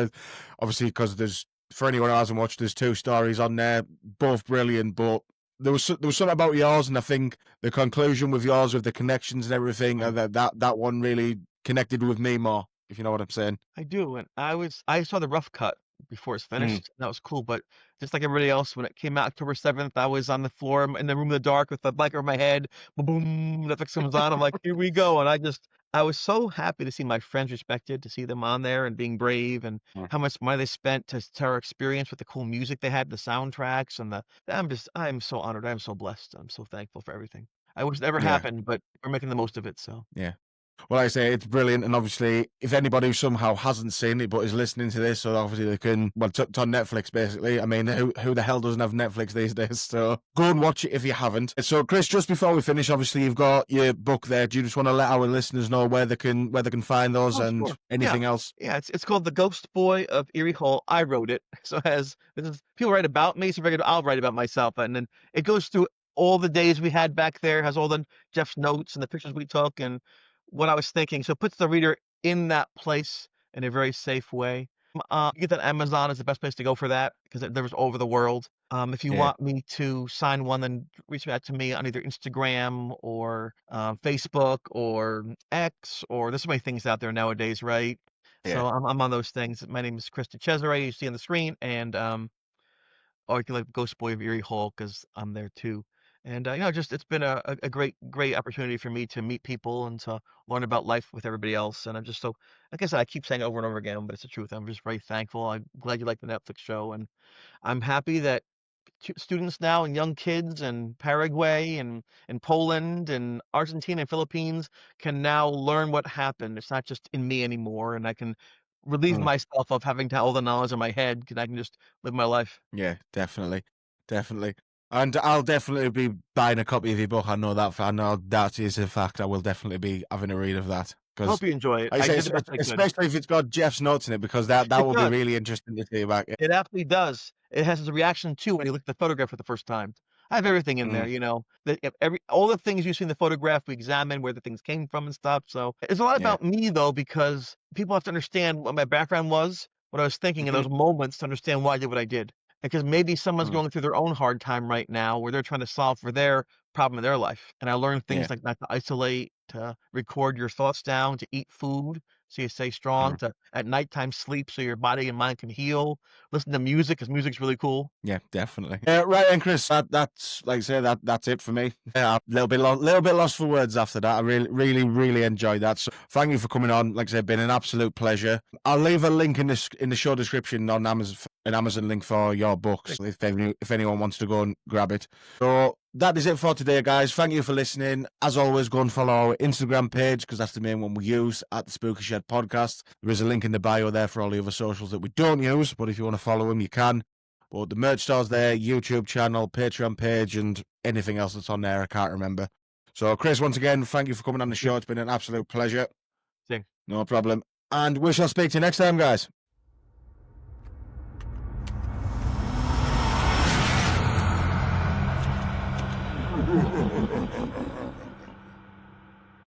obviously because for anyone who hasn't watched, there's 2 stories on there, both brilliant. But there was something about yours, and I think the conclusion with yours, with the connections and everything, Right. that one really connected with me more. If you know what I'm saying. I do, and I saw the rough cut before it's Mm. finished. And that was cool, but just like everybody else, when it came out October 7th, I was on the floor in the room in the dark with the blanket over my head. Boom, boom, Netflix comes on. I'm like, here we go, and I was so happy to see my friends respected, to see them on there and being brave, and Mm. how much money they spent to our experience with the cool music they had, the soundtracks, and I'm so honored. I'm so blessed. I'm so thankful for everything. I wish it never Yeah, happened, but we're making the most of it. So yeah. Well, like I say, it's brilliant, and obviously, if anybody who somehow hasn't seen it but is listening to this, so obviously they can, well, it's on Netflix, basically. I mean, who the hell doesn't have Netflix these days? So go and watch it if you haven't. So, Chris, just before we finish, obviously, you've got your book there. Do you just want to let our listeners know where they can find those oh, and sure. Yeah. anything else? Yeah, it's called The Ghost Boy of Erie Hall. I wrote it. So people write about me, so I'll write about myself. And then it goes through all the days we had back there, has all the Jeff's notes and the pictures we took and what I was thinking. So it puts the reader in that place in a very safe way. You get that Amazon is the best place to go for that because it delivers all over the world. If you Yeah, want me to sign one, then reach out to me on either Instagram or Facebook or X, or there's so many things out there nowadays, right? yeah, So I'm on those things. My name is Chris DiCesare, you see on the screen, and or you can like Ghost Boy of Erie Hall because I'm there too. And just it's been a great opportunity for me to meet people and to learn about life with everybody else. And I'm just so, like I said, I keep saying it over and over again, but it's the truth. I'm just very thankful. I'm glad you like the Netflix show, and I'm happy that students now and young kids in Paraguay and Poland and Argentina and Philippines can now learn what happened. It's not just in me anymore, and I can relieve mm, myself of having to have all the knowledge in my head because I can just live my life. yeah, definitely, definitely. And I'll definitely be buying a copy of your book. I know that. I know that is a fact. I will definitely be having a read of that I because hope you enjoy it. I I say, did the best I could. especially if it's got Jeff's notes in it, because that It will be does. really interesting to see back. It absolutely does. It has its reaction too when you look at the photograph for the first time. I have everything in there, Mm, all the things you see in the photograph, we examine where the things came from and stuff. So it's a lot yeah. about me though, because people have to understand what my background was, what I was thinking in Mhm, those moments to understand why I did what I did. Because maybe someone's mm, going through their own hard time right now where they're trying to solve for their problem in their life. And I learned yeah. things like not to isolate, to record your thoughts down, to eat food so you stay strong, Mm, to at nighttime sleep so your body and mind can heal. Listen to music because music's really cool. yeah, definitely. Right then, Chris. That's like I say, that's it for me. Yeah, a little bit lost for words after that. I really enjoyed that. So thank you for coming on. Like I said, been an absolute pleasure. I'll leave a link in the show description on Amazon, an Amazon link for your books if anyone wants to go and grab it. So that is it for today, guys. Thank you for listening. As always, go and follow our Instagram page because that's the main one we use at the Spooky Shed Podcast. There is a link in the bio there for all the other socials that we don't use, but if you want to follow them, you can. But the merch store's there, YouTube channel, Patreon page, and anything else that's on there, I can't remember. So, Chris, once again, thank you for coming on the Thank you. show. It's been an absolute pleasure. Sing. No problem. And we shall speak to you next time, guys.